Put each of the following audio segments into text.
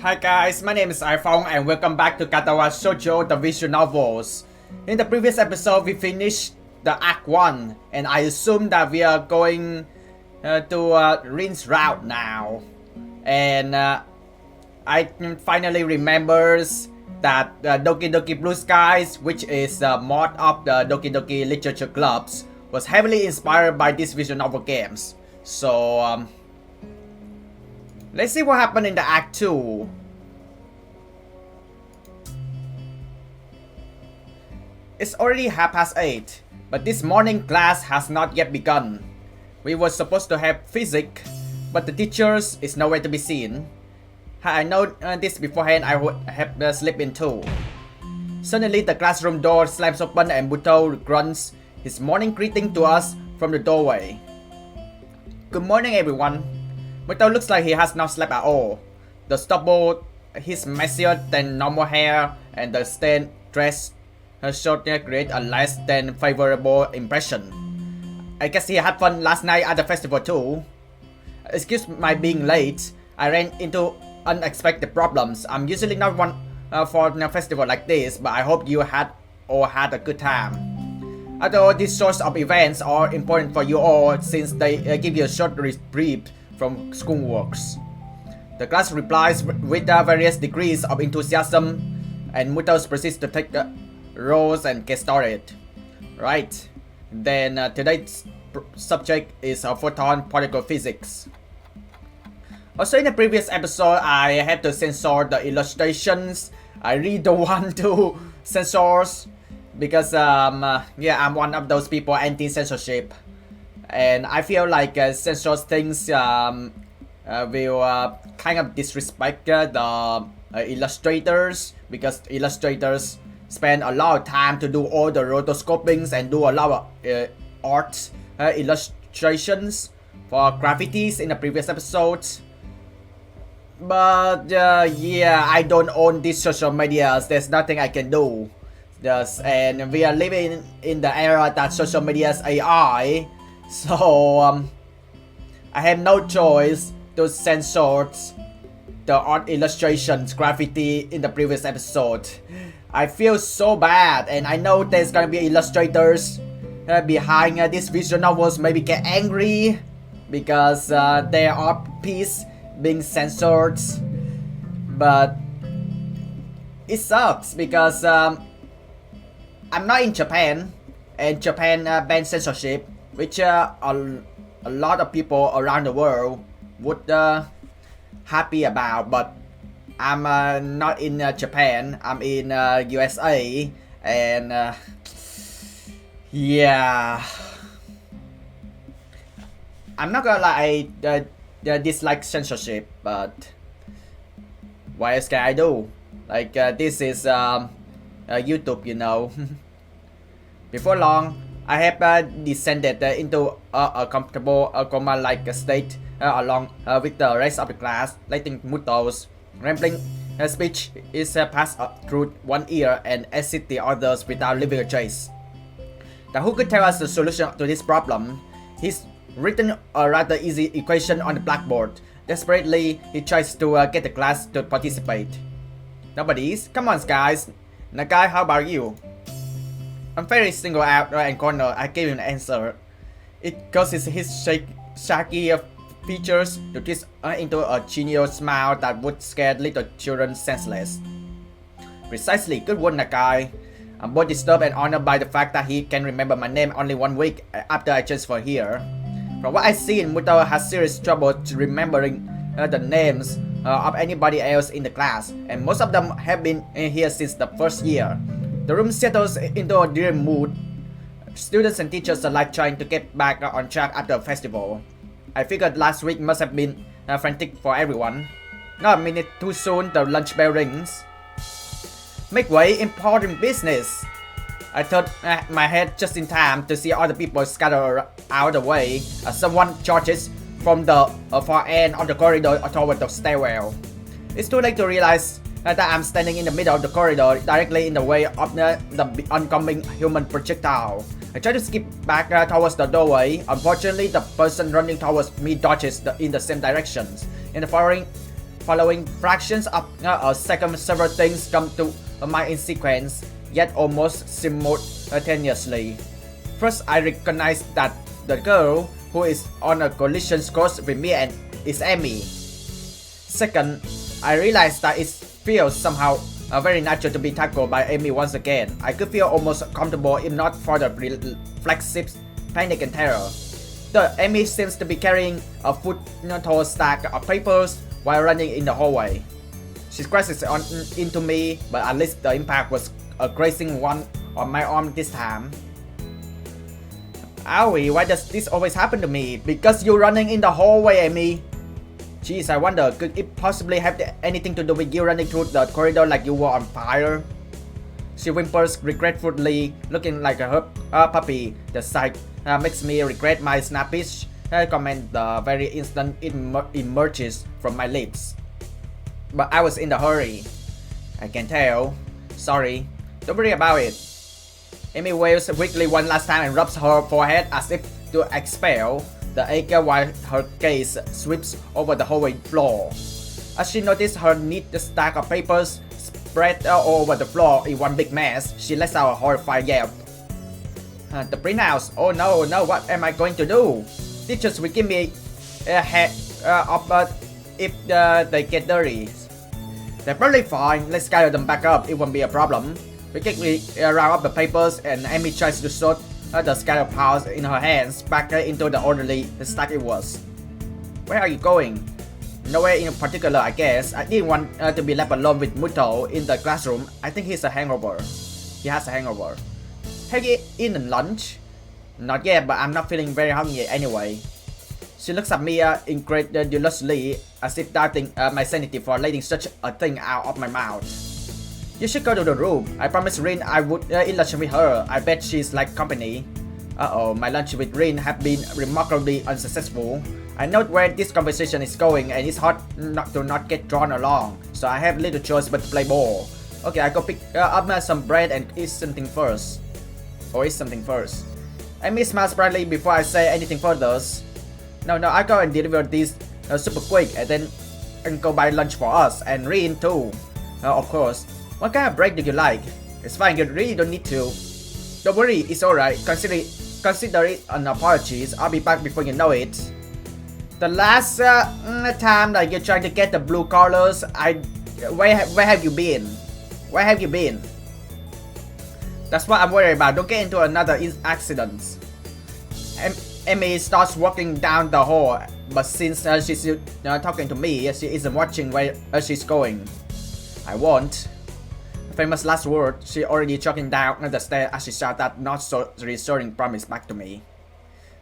Hi guys, my name is iPhong and welcome back to Katawa Shoujo, the visual novels. In the previous episode, we finished the Act 1 and I assume that we are going to rinse route now. And I finally remembers that Doki Doki Blue Skies, which is the mod of the Doki Doki Literature Clubs, was heavily inspired by these visual novel games. So let's see what happened in the Act 2. It's already 8:30, but this morning class has not yet begun. We were supposed to have physics, but the teachers is nowhere to be seen. Had I known this beforehand, I would have slipped in too. Suddenly, the classroom door slams open and Muto grunts his morning greeting to us from the doorway. Good morning, everyone. Muto looks like he has not slept at all. The stubble, his messier than normal hair, and the stained dress shortly create a less than favorable impression. I guess he had fun last night at the festival too. Excuse my being late. I ran into unexpected problems. I'm usually not one for a festival like this, but I hope you had a good time. Although these sorts of events are important for you all since they give you a short reprieve from schoolworks. The class replies with various degrees of enthusiasm, and Mutos proceeds to take roles and get started. Right, then today's subject is photon particle physics. Also in the previous episode, I had to censor the illustrations. I really don't want to censor because I'm one of those people anti-censorship, and I feel like censor things will kind of disrespect the illustrators, because illustrators spend a lot of time to do all the rotoscopings and do a lot of art illustrations for graffitis in the previous episodes. But yeah, I don't own these social medias. There's nothing I can do. And we are living in the era that social media is AI, so I have no choice to censor the art illustrations graffiti in the previous episode. I feel so bad, and I know there's gonna be illustrators behind these visual novels maybe get angry because their art piece being censored. But it sucks because I'm not in Japan, and Japan bans censorship, which a lot of people around the world would happy about. But I'm not in Japan. I'm in USA, and yeah, I'm not gonna lie. I dislike censorship, but what else can I do? Like this is YouTube, you know. Before long, I have descended into a comfortable coma-like state along with the rest of the class, letting Muto's rambling speech is passed through one ear and exit the others without leaving a trace. Now, who could tell us the solution to this problem? He's written a rather easy equation on the blackboard. Desperately, he tries to get the class to participate. Nobody's? Come on, guys. Nagai, how about you? I'm very single out and corner. I gave him an answer. It causes his shaky features to twist into a genial smile that would scare little children senseless. Precisely, good one, Nagai. I'm both disturbed and honored by the fact that he can remember my name only 1 week after I transferred here. From what I've seen, Muto has serious trouble remembering the names of anybody else in the class, and most of them have been here since the first year. The room settles into a dreary mood. Students and teachers are like trying to get back on track after the festival. I figured last week must have been frantic for everyone. Not a minute too soon, the lunch bell rings. Make way, important business. I turned my head just in time to see other people scatter out of the way as someone charges from the far end of the corridor toward the stairwell. It's too late to realize that I'm standing in the middle of the corridor, directly in the way of the oncoming human projectile. I try to skip back towards the doorway. Unfortunately, the person running towards me dodges in the same directions. In the following Following fractions of a second, several things come to mind in sequence, yet almost simultaneously. First, I recognize that the girl who is on a collision course with me and is Emi. Second, I realize that it feels somehow very natural to be tackled by Emi once again. I could feel almost comfortable if not for the reflexive panic and terror. Third, Emi seems to be carrying a foot-tall stack of papers while running in the hallway. She crashes into me, but at least the impact was a grazing one on my arm this time. Owie, why does this always happen to me? Because you're running in the hallway, Emi. Jeez, I wonder, could it possibly have anything to do with you running through the corridor like you were on fire? She whimpers regretfully, looking like a puppy. The sight makes me regret my snappish comment the very instant it emerges from my lips. But I was in a hurry. I can tell. Sorry. Don't worry about it. Emi wails weakly one last time and rubs her forehead as if to expel the ache while her gaze sweeps over the hallway floor. As she noticed her neat stack of papers spread all over the floor in one big mess, she lets out a horrified yelp. The printouts. Oh no, what am I going to do? Teachers will give me a head up if they get dirty. They're probably fine. Let's gather them back up. It won't be a problem. We quickly round up the papers and Emi tries to sort the scattered piles in her hands back into the orderly stack it was. Where are you going? Nowhere in particular, I guess. I didn't want to be left alone with Muto in the classroom. I think he has a hangover. Have you eaten lunch? Not yet, but I'm not feeling very hungry anyway. She looks at me incredulously, as if doubting my sanity for letting such a thing out of my mouth. You should go to the room. I promised Rin I would eat lunch with her. I bet she's like company. Uh-oh, my lunch with Rin have been remarkably unsuccessful. I know where this conversation is going and it's hard not to get drawn along, so I have little choice but to play ball. Okay, I go pick up some bread and eat something first. Emi smiles brightly before I say anything further. No, I go and deliver this super quick and then go buy lunch for us and Rin too. Of course. What kind of break do you like? It's fine, you really don't need to. Don't worry, it's alright. Consider it an apology. I'll be back before you know it. The last time that you're trying to get the blue colors, where have you been? That's what I'm worried about. Don't get into another accident. Emi starts walking down the hall, but since she's talking to me, she isn't watching where she's going. I won't. Famous last word. She already jogging down the stairs as she shouted that not so reassuring promise back to me.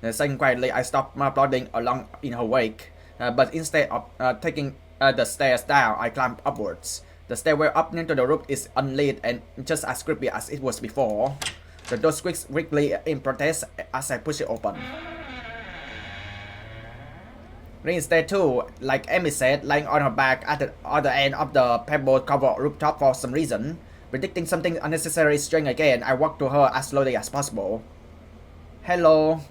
Saying quietly, I stopped plodding along in her wake, but instead of taking the stairs down, I climbed upwards. The stairway up into the roof is unlit and just as creepy as it was before. The door squeaks weakly in protest as I push it open. Rin is there too, like Emi said, lying on her back at the other end of the pebble-covered rooftop for some reason. Predicting something unnecessarily strange again, I walk to her as slowly as possible. Hello.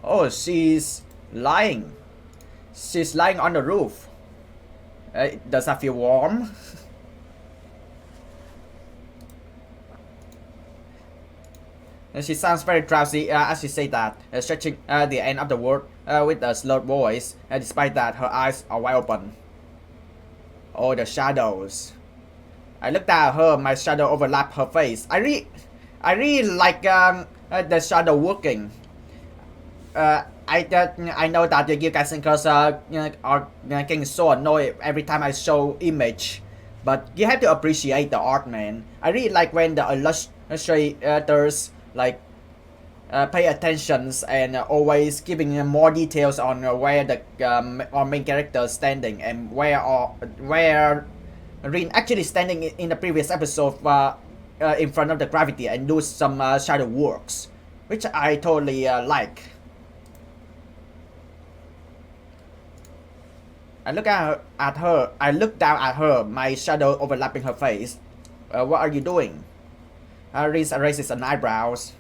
Oh, she's lying. She's lying on the roof. Does that feel warm? She sounds very drowsy as she says that, stretching the end of the word with a slurred voice. Despite that, her eyes are wide open. Oh, the shadows. I looked at her, my shadow overlapped her face. I really like the shadow working. I know that you guys and girls are getting so annoyed every time I show image, but you have to appreciate the art, man. I really like when the illustrators pay attention and always giving more details on where the our main character is standing and where Rin actually standing in the previous episode in front of the gravity and do some shadow works, which I totally like. I look down at her, my shadow overlapping her face. What are you doing? Rin raises an eyebrows.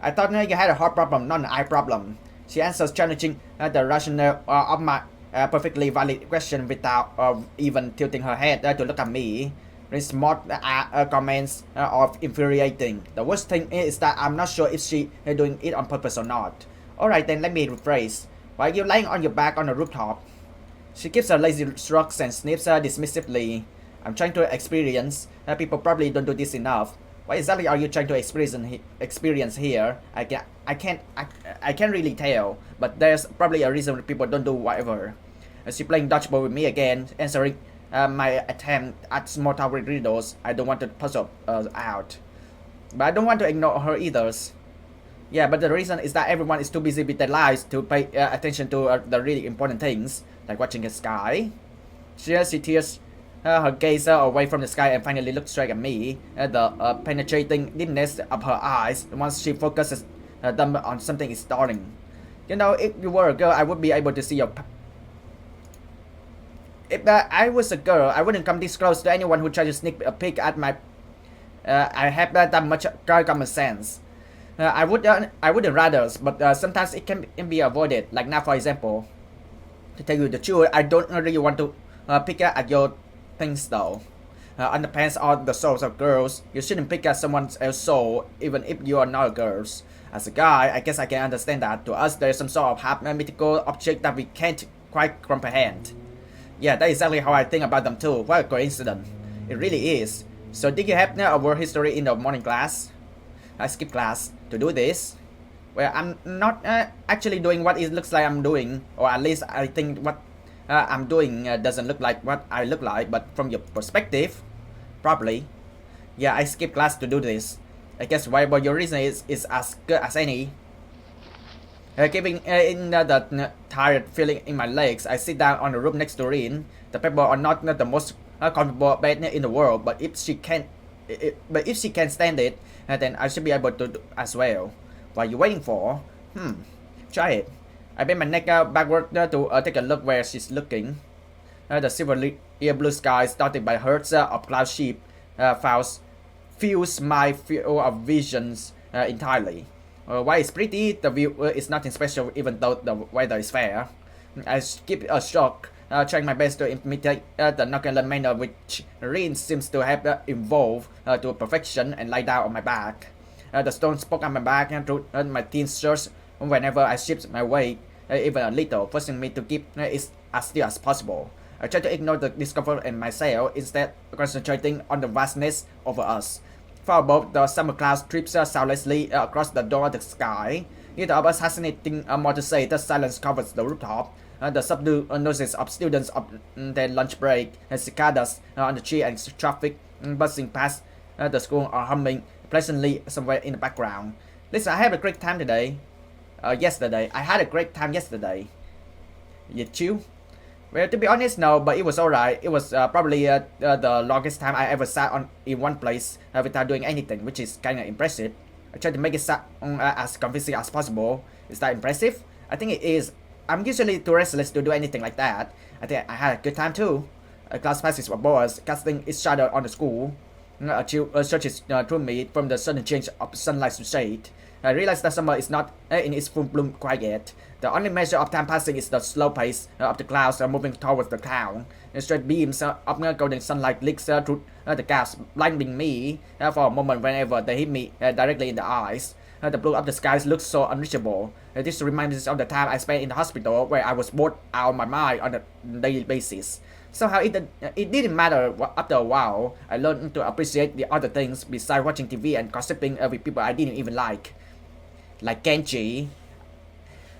I thought you had a heart problem, not an eye problem. She answers, challenging the rationale of a perfectly valid question without even tilting her head to look at me. Smart comments of infuriating. The worst thing is that I'm not sure if she is doing it on purpose or not. Alright then, let me rephrase. Why are you lying on your back on the rooftop? She gives her lazy shrugs and sniffs dismissively. I'm trying to experience. People probably don't do this enough. What exactly are you trying to experience here? I can't really tell, but there's probably a reason people don't do whatever. She playing dodgeball with me again, answering my attempt at small talk riddles. I don't want to puzzle out, but I don't want to ignore her either. Yeah, but the reason is that everyone is too busy with their lives to pay attention to the really important things, like watching the sky. She tears her gaze away from the sky and finally looks straight at me. The penetrating dimness of her eyes, once she focuses them on something, is startling. You know, if you were a girl, I would be able to see your... If I was a girl, I wouldn't come this close to anyone who tried to sneak a peek at my... I have that much common sense. I wouldn't rather, but sometimes it can be avoided. Like now, for example, to tell you the truth, I don't really want to pick at your things though. Underpants are the souls of girls. You shouldn't pick at someone else's soul, even if you are not girls. As a guy, I guess I can understand that. To us, there's some sort of half mythical object that we can't quite comprehend. Yeah, that's exactly how I think about them too. What a coincidence. It really is. So did you have a world history in the morning class? I skipped class to do this. Well, I'm not actually doing what it looks like I'm doing, or at least I think what I'm doing doesn't look like what I look like, but from your perspective, probably. Yeah, I skipped class to do this. I guess whatever your reason is as good as any. Keeping in the tired feeling in my legs, I sit down on the roof next to Rin. The people are not the most comfortable bed in the world, but if she can stand it, then I should be able to do as well. What are you waiting for? Try it. I bend my neck backward to take a look where she's looking. The silver blue sky, dotted by herds of cloud sheep, fills my field of visions entirely. While it's pretty, the view is nothing special even though the weather is fair. I skip a shock, trying my best to imitate the nonchalant manner which Rin seems to have evolved to perfection, and lie down on my back. The stone spoke on my back and through my thin shirts whenever I shift my weight even a little, forcing me to keep it as still as possible. I try to ignore the discomfort in myself, instead concentrating on the vastness over us. Far above, the summer clouds trips soundlessly across the door of the sky. Neither of us has anything more to say. The silence covers the rooftop. The subdued noises of students on their lunch break, cicadas on the tree, and traffic buzzing past the school are humming pleasantly somewhere in the background. Listen, I had a great time today. Yesterday. I had a great time yesterday. You too? Well, to be honest, no, but it was alright. It was probably the longest time I ever sat in one place without doing anything, which is kinda impressive. I tried to make it sound as convincing as possible. Is that impressive? I think it is. I'm usually too restless to do anything like that. I think I had a good time too. Class passes were boys, casting its shadow on the school. A chill searches through me from the sudden change of sunlight to shade. I realize that summer is not in its full bloom quite yet. The only measure of time passing is the slow pace of the clouds moving towards the town. Straight beams of golden sunlight leaks through the clouds, blinding me for a moment whenever they hit me directly in the eyes. The blue of the skies looks so unreachable. This reminds me of the time I spent in the hospital, where I was bored out of my mind on a daily basis. Somehow it didn't matter. After a while, I learned to appreciate the other things besides watching TV and gossiping with people I didn't even like Kenji.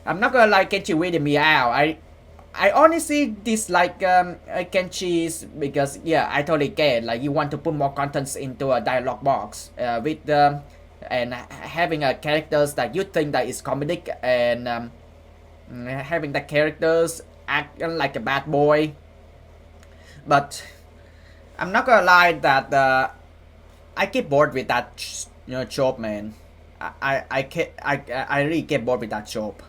I'm not gonna like Kenji weirded me out. I honestly dislike Kenji's because, yeah, I totally get, like, you want to put more contents into a dialogue box with and having characters that you think that is comedic, and having the characters act like a bad boy. But I'm not gonna lie that I get bored with that trope, man. I really get bored with that trope.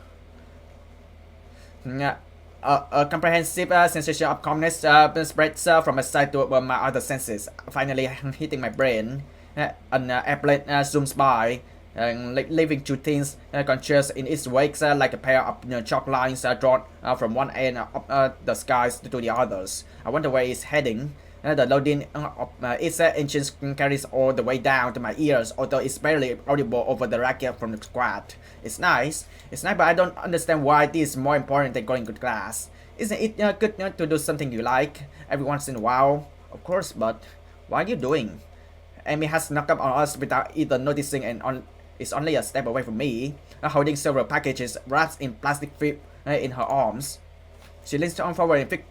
A comprehensive sensation of calmness spreads from my side to my other senses, finally hitting my brain. An airplane zooms by, and leaving two things conscious in its wake like a pair of chalk lines drawn from one end of the skies to the others. I wonder where it's heading. The loading of its engines carries all the way down to my ears, although it's barely audible over the racket from the squad. It's nice, but I don't understand why this is more important than going to class. Isn't it good to do something you like every once in a while? Of course, but what are you doing? Amy has snuck up on us without even noticing and is only a step away from me, holding several packages wrapped in plastic film in her arms. She leans on forward and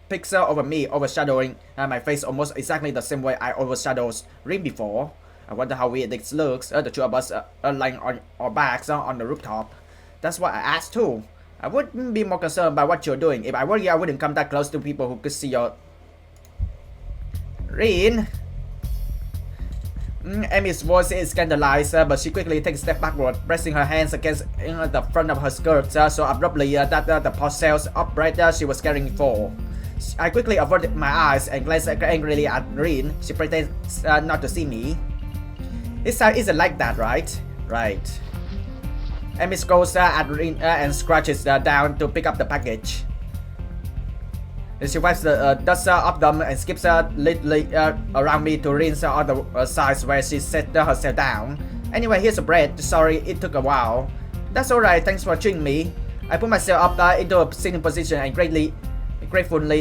picks over me, overshadowing my face almost exactly the same way I overshadowed Rim before. I wonder how weird this looks, the two of us lying on our backs on the rooftop. That's what I asked too. I wouldn't be more concerned about what you're doing. If I were you, I wouldn't come that close to people who could see your... Rin! Amy's voice is scandalized, but she quickly takes a step backward, pressing her hands against the front of her skirt so abruptly that the parcels of bread she was carrying fall. I quickly averted my eyes and glanced angrily at Rin. She pretends not to see me. It isn't like that, right? Right. Amy goes at Rin and scratches down to pick up the package. She wipes the dust off them and skips lightly around me to Rin's other side where she set herself down. Anyway, here's the bread. Sorry, it took a while. That's alright, thanks for treating me. I put myself up into a sitting position and gratefully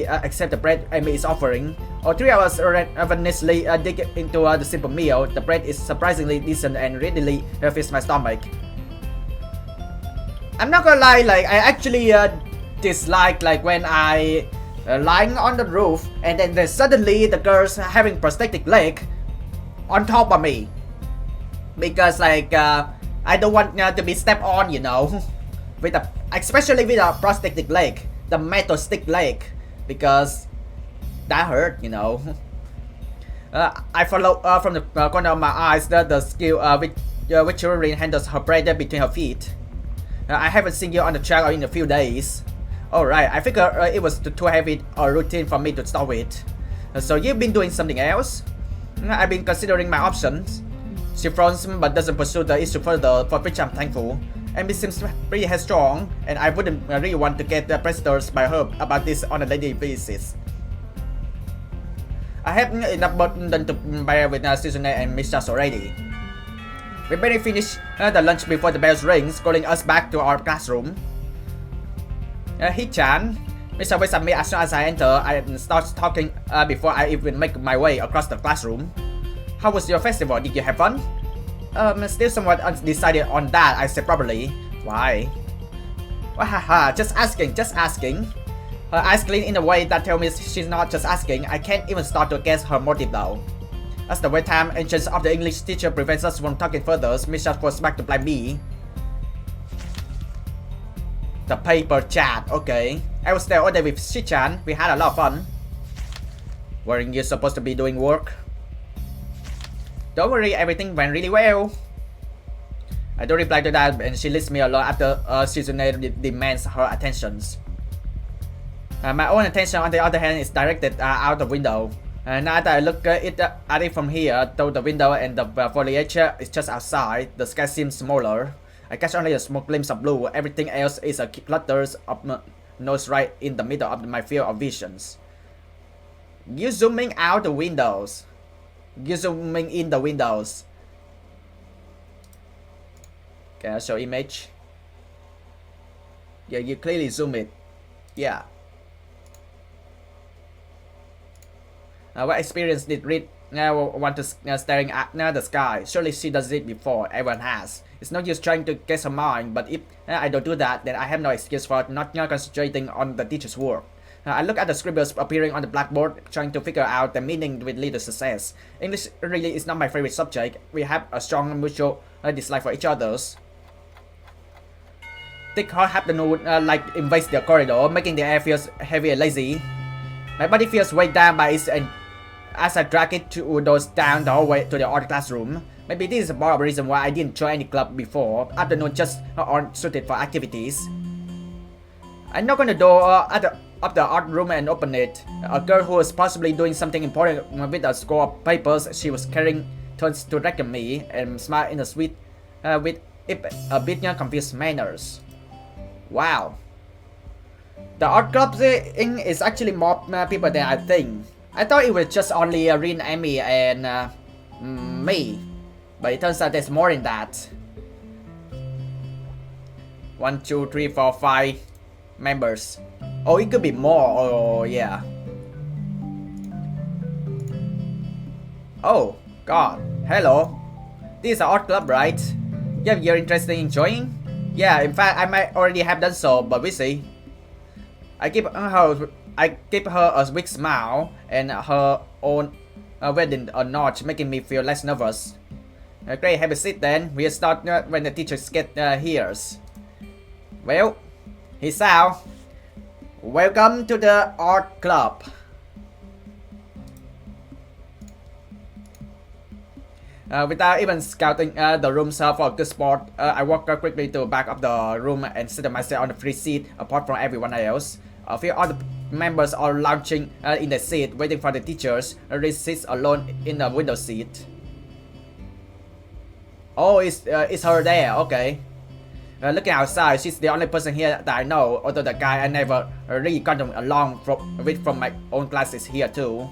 accept the bread Amy is offering. All three of us ravenously dig into the simple meal. The bread is surprisingly decent and readily fills my stomach. I'm not gonna lie, like I actually dislike like when I lying on the roof and then suddenly the girls having prosthetic leg on top of me, because like I don't want to be stepped on, you know, with especially with a prosthetic leg, the metal stick leg, because that hurt, you know. I follow from the corner of my eyes the skill which Rin handles her bread between her feet. I haven't seen you on the track in a few days. Alright, I figure it was too heavy a routine for me to start with. So you've been doing something else? I've been considering my options. She frowns but doesn't pursue the issue further, for which I'm thankful. Amy seems pretty headstrong, and I wouldn't really want to get pestered by her about this on a daily basis. I have enough burden to bear with Susanne and Mistress already. We barely finished the lunch before the bells rings, calling us back to our classroom. Hee-chan, Mr. waits at me as soon as I enter and starts talking before I even make my way across the classroom. How was your festival? Did you have fun? Still somewhat undecided on that, I said probably. Why? Wahaha, just asking. Her eyes glint in a way that tells me she's not just asking. I can't even start to guess her motive though. As the wait time entrance of the English teacher prevents us from talking further, Misha goes back to blame me. The paper chat, okay. I was there all day with Shi-chan. We had a lot of fun. Weren't you supposed to be doing work? Don't worry, everything went really well. I don't reply to that and she leaves me alone after Shizune demands her attentions. My own attention on the other hand is directed out the window. Now that I look at it from here, though the window and the foliage is just outside, the sky seems smaller. I catch only a small glimpse of blue. Everything else is a clutter of nose right in the middle of my field of visions. You zooming out the windows. You zooming in the windows. Can I show image? Yeah, you clearly zoom it. Yeah. What experience did Reed want to staring at the sky? Surely she does it before. Everyone has. It's no use trying to guess her mind, but if I don't do that, then I have no excuse for not concentrating on the teacher's work. I look at the scribbles appearing on the blackboard, trying to figure out the meaning with little success. English really is not my favorite subject. We have a strong mutual dislike for each other's. Thick hot afternoon like invades the corridor, making the air feels heavy and lazy. My body feels weighed down by it, and as I drag it to those down the hallway to the art classroom. Maybe this is part of the reason why I didn't join any club before. Afternoon just aren't suited for activities. I knock on the door of the art room and open it. A girl who was possibly doing something important with a score of papers she was carrying turns to recognize me and smiles in a sweet with a bit confused manners. Wow. The art club thing is actually more people than I think. I thought it was just only Rin, Emi, and me. But it turns out there's more in that. 1, 2, 3, 4, 5 members. Oh, it could be more. Oh, yeah. Oh, God. Hello. This is an art club, right? Yeah, you're interested in joining? Yeah, in fact, I might already have done so, but we see. I give her a weak smile and her own wedding a notch, making me feel less nervous. Great, have a seat then. We'll start when the teachers get here. Well, he's out. Welcome to the art club. Without even scouting the rooms for a good spot, I walk quickly to the back of the room and sit myself on the free seat apart from everyone else. A few other members are lounging in the seat, waiting for the teachers. Riz sits alone in the window seat. Oh, it's her there, okay. Looking outside, she's the only person here that I know, although the guy I never really gotten along with from my own class is here too.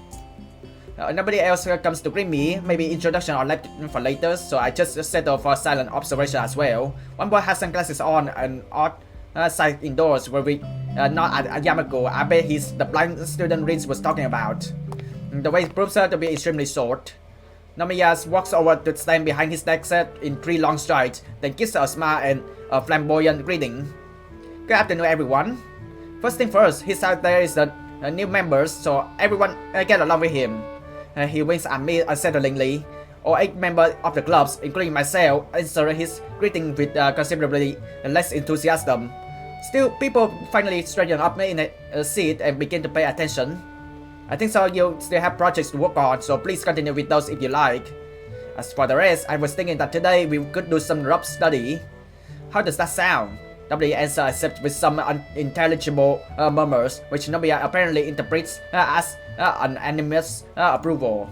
Nobody else comes to greet me, maybe introduction or left for later, so I just settle for silent observation as well. One boy has sunglasses on and outside indoors where we not at Yamako. I bet he's the blind student Rinz was talking about. The way proves her to be extremely short. Nomiya walks over to stand behind his desk in 3 long strides, then gives her a smile and a flamboyant greeting. Good afternoon, everyone. First thing first, his out there is the new members, so everyone get along with him. He winks at me unsettlingly. All 8 members of the clubs, including myself, answer his greeting with considerably less enthusiasm. Still, people finally straighten up in a seat and begin to pay attention. I think so you still have projects to work on, so please continue with those if you like. As for the rest, I was thinking that today we could do some rough study. How does that sound? Nobody answers except with some unintelligible murmurs, which Nobia apparently interprets as unanimous approval.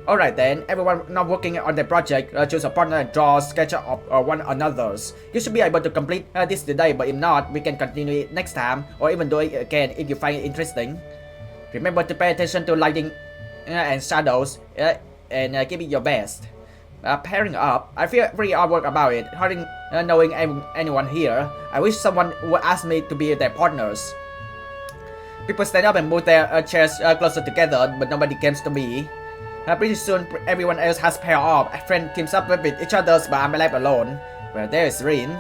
Alright then, everyone not working on the project, choose a partner and draw a sketch of one another's. You should be able to complete this today, but if not, we can continue it next time, or even do it again if you find it interesting. Remember to pay attention to lighting and shadows, and give it your best. Pairing up, I feel pretty awkward about it, hardly knowing anyone here. I wish someone would ask me to be their partners. People stand up and move their chairs closer together, but nobody comes to me. Pretty soon, everyone else has paired up. A friend teams up with each other, but I'm left alone. Well, there is Rin.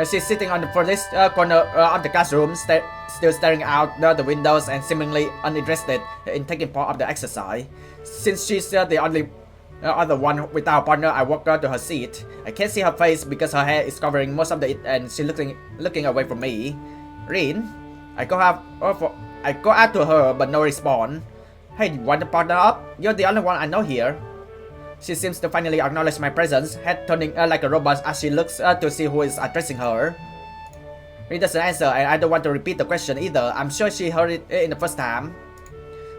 She's sitting on the furthest corner of the classroom, still staring out the windows and seemingly uninterested in taking part of the exercise. Since she's the only other one without a partner, I walk to her seat. I can't see her face because her hair is covering most of it, and she's looking away from me. Rin, I go out to her, but no response. Hey, want to partner up? You're the only one I know here. She seems to finally acknowledge my presence, head turning like a robot as she looks to see who is addressing her. Rin doesn't answer, and I don't want to repeat the question either. I'm sure she heard it in the first time.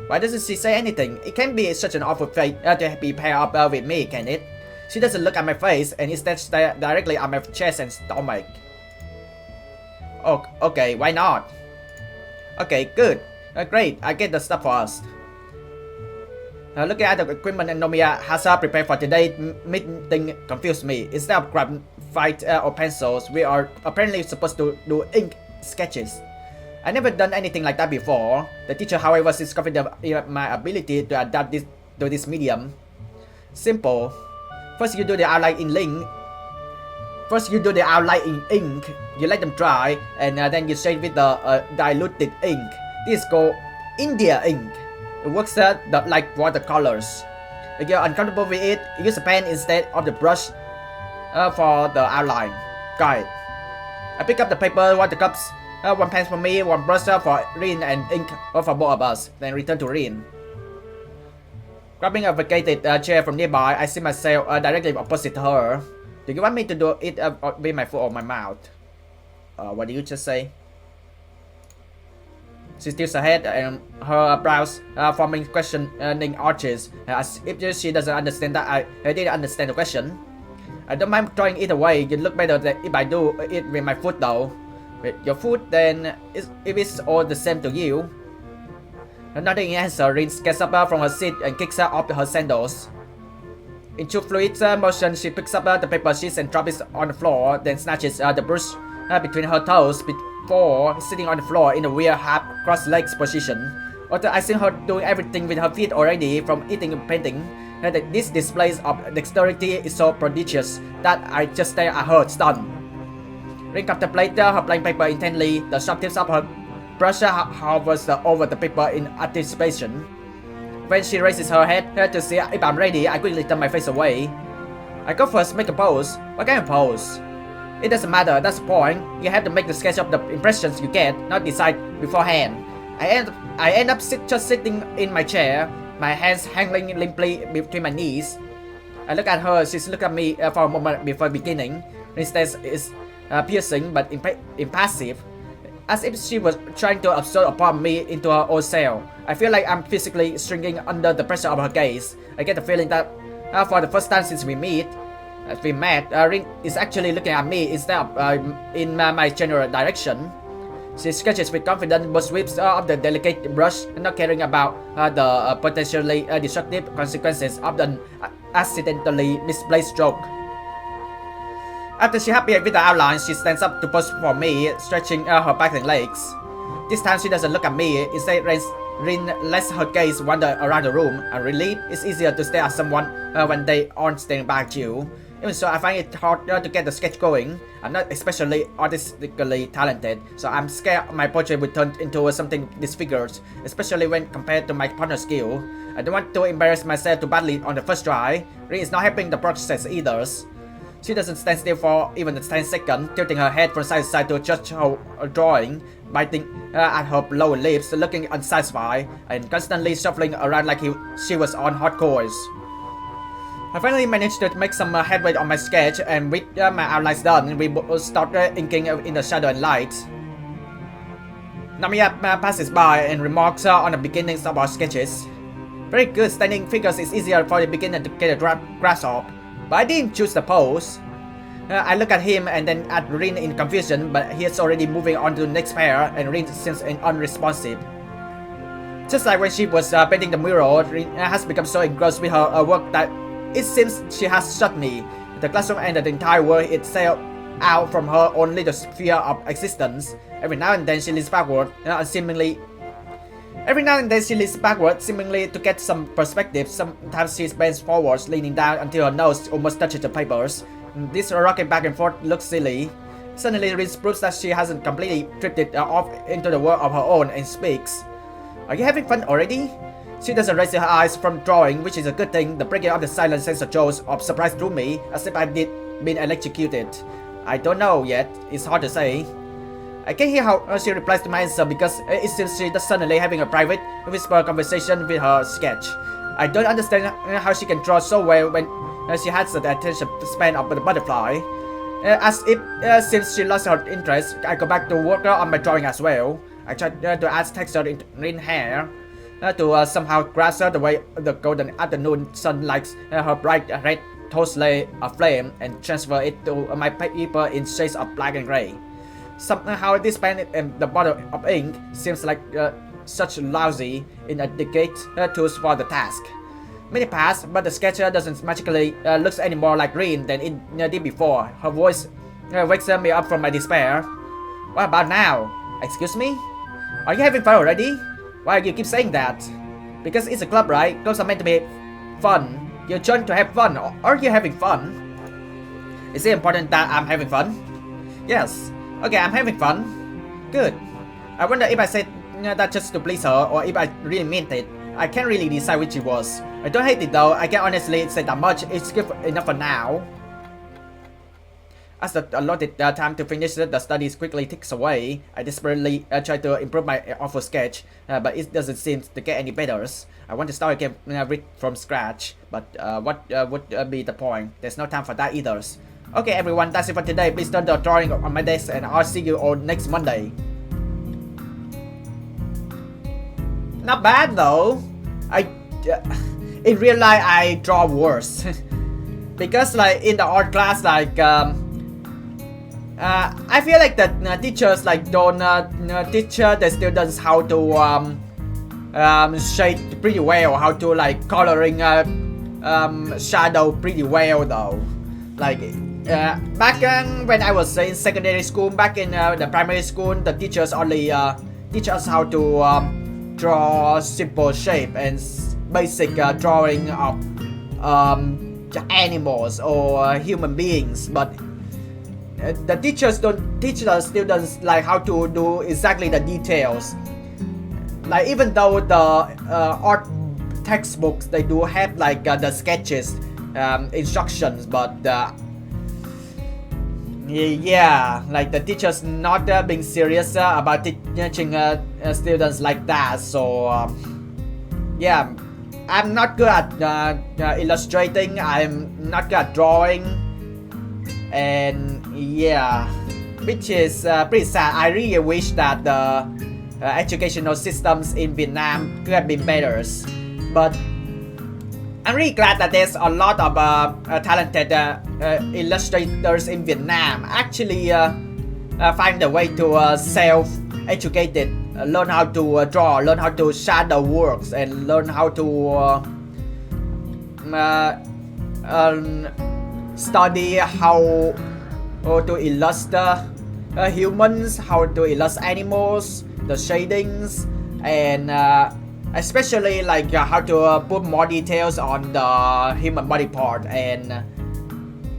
Why doesn't she say anything? It can't be such an awful fate to be paired up with me, can it? She doesn't look at my face and instead stares directly at my chest and stomach. Oh, okay, why not? Okay, good. Great, I get the stuff first. Looking at the equipment and Nomiya has prepared for today's meeting confused me. Instead of grabbing or pencils, we are apparently supposed to do ink sketches. I never done anything like that before. The teacher, however, is confident in my ability to adapt to this medium. Simple. First you do the outline in ink. You let them dry, and then you shade with the diluted ink. This is called India ink. It works like watercolors. If you're uncomfortable with it, use a pen instead of the brush for the outline. Got it. I pick up the paper, water cups, one pen for me, one brush for Rin, and ink for both of us. Then return to Rin. Grabbing a vacated chair from nearby, I see myself directly opposite her. Do you want me to do it with my foot or my mouth? What did you just say? She tilts her head and her brows forming questioning arches, as if she doesn't understand that I didn't understand the question. I don't mind trying either way. You look better than if I do it with my foot though. With your foot, then if it's all the same to you. Nothing answer. Rin gets up from her seat and kicks her off her sandals. In true fluid motion, she picks up the paper sheets and drops it on the floor, then snatches the brush between her toes before sitting on the floor in a weird half cross-legs position. After I see her doing everything with her feet already, from eating and painting, this display of dexterity is so prodigious that I just stare at her stunned. Rin contemplates her blank paper intently. The sharp tips of her brush hovers over the paper in anticipation. When she raises her head to see if I'm ready, I quickly turn my face away. I go first, make a pose. What kind of pose? It doesn't matter, that's the point. You have to make the sketch of the impressions you get, not decide beforehand. I end up just sitting in my chair, my hands hanging limply between my knees. I look at her, she's looking at me for a moment before beginning. Instead, it's piercing but impassive, as if she was trying to absorb upon me into her own cell. I feel like I'm physically shrinking under the pressure of her gaze. I get the feeling that for the first time since we met, Rin is actually looking at me instead of in my general direction. She sketches with confidence but sweeps of the delicate brush, not caring about the potentially destructive consequences of the accidentally misplaced stroke. After she happy with the outline, she stands up to pose for me, stretching her back and legs. This time she doesn't look at me, instead Rin lets her gaze wander around the room. I'm relieved. It's easier to stare at someone when they aren't staring back at you. Even so, I find it hard to get the sketch going. I'm not especially artistically talented, so I'm scared my portrait would turn into something disfigured, especially when compared to my partner's skill. I don't want to embarrass myself too badly on the first try. Rin is not helping the process either. She doesn't stand still for even 10 seconds, tilting her head from side to side to judge her drawing, biting at her lower lips, looking unsatisfied, and constantly shuffling around like she was on hot course. I finally managed to make some headway on my sketch, and with my outlines done, we both start inking in the shadow and light. Namiya passes by and remarks on the beginnings of our sketches. Very good, standing figures is easier for the beginner to get a grasp of, but I didn't choose the pose. I look at him and then at Rin in confusion, but he is already moving on to the next pair, and Rin seems unresponsive. Just like when she was painting the mural, Rin has become so engrossed with her work that it seems she has shut me. The classroom and the entire world itself out from her own little sphere of existence. Every now and then she leans backward, seemingly to get some perspective. Sometimes she bends forwards, leaning down until her nose almost touches the papers. This rocking back and forth looks silly. Suddenly, Rin proves that she hasn't completely drifted off into the world of her own and speaks. Are you having fun already? She doesn't raise her eyes from drawing, which is a good thing. The breaking of the silent sense of joy of surprise threw me, as if I did been electrocuted. I don't know yet. It's hard to say. I can hear how she replies to my answer because it seems she is suddenly having a private, whisper conversation with her sketch. I don't understand how she can draw so well when she has the attention span of the butterfly. As if since she lost her interest, I go back to work on my drawing as well. I try to add texture in Rin's hair to somehow grasp the way the golden afternoon sun lights her bright red toast lay aflame and transfer it to my paper in shades of black and gray. Somehow this pen and the bottle of ink seems like such lousy, inadequate tools for the task. Minutes pass, but the sketch doesn't magically look any more like Rin than it did before. Her voice wakes me up from my despair. What about now? Excuse me? Are you having fun already? Why do you keep saying that? Because it's a club, right? Clubs are meant to be fun. You're trying to have fun. Are you having fun? Is it important that I'm having fun? Yes. Okay, I'm having fun. Good. I wonder if I said that just to please her or if I really meant it. I can't really decide which it was. I don't hate it though. I can honestly say that much. It's good enough for now. As the allotted time to finish the studies quickly ticks away, I desperately try to improve my awful sketch, but it doesn't seem to get any better. I want to start again from scratch, but what would be the point? There's no time for that either. Okay everyone, that's it for today. Please turn the drawing on my desk and I'll see you all next Monday. Not bad though. In real life I draw worse. because like in the art class, like I feel like the teachers like don't teach the students how to shade pretty well, how to like coloring shadow pretty well though. Like back when I was in secondary school, back in the primary school, the teachers only teach us how to draw simple shape and basic drawing of animals or human beings, but the teachers don't teach the students like how to do exactly the details. Like even though the art textbooks they do have like the sketches instructions, but yeah, like the teachers not being serious about teaching students like that. So yeah, I'm not good at illustrating, I'm not good at drawing, and yeah, which is pretty sad. I really wish that the educational systems in Vietnam could have been better, but I'm really glad that there's a lot of talented illustrators in Vietnam actually find a way to self-educated, learn how to draw, learn how to shadow works, and learn how to study how to illustrate humans, how to illustrate animals, the shadings, and especially like how to put more details on the human body part and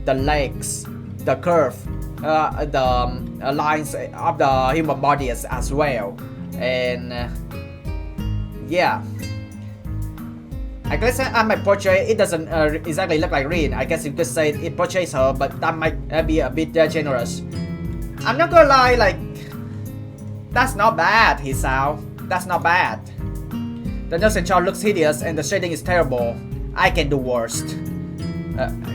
the legs, the curve, the lines of the human body as well. And yeah, I guess my portrait, it doesn't exactly look like Rin. I guess you could say it portrays her, but that might be a bit generous. I'm not gonna lie, like, that's not bad, Hisao. That's not bad. The nose and jaw looks hideous and the shading is terrible. I can do worst.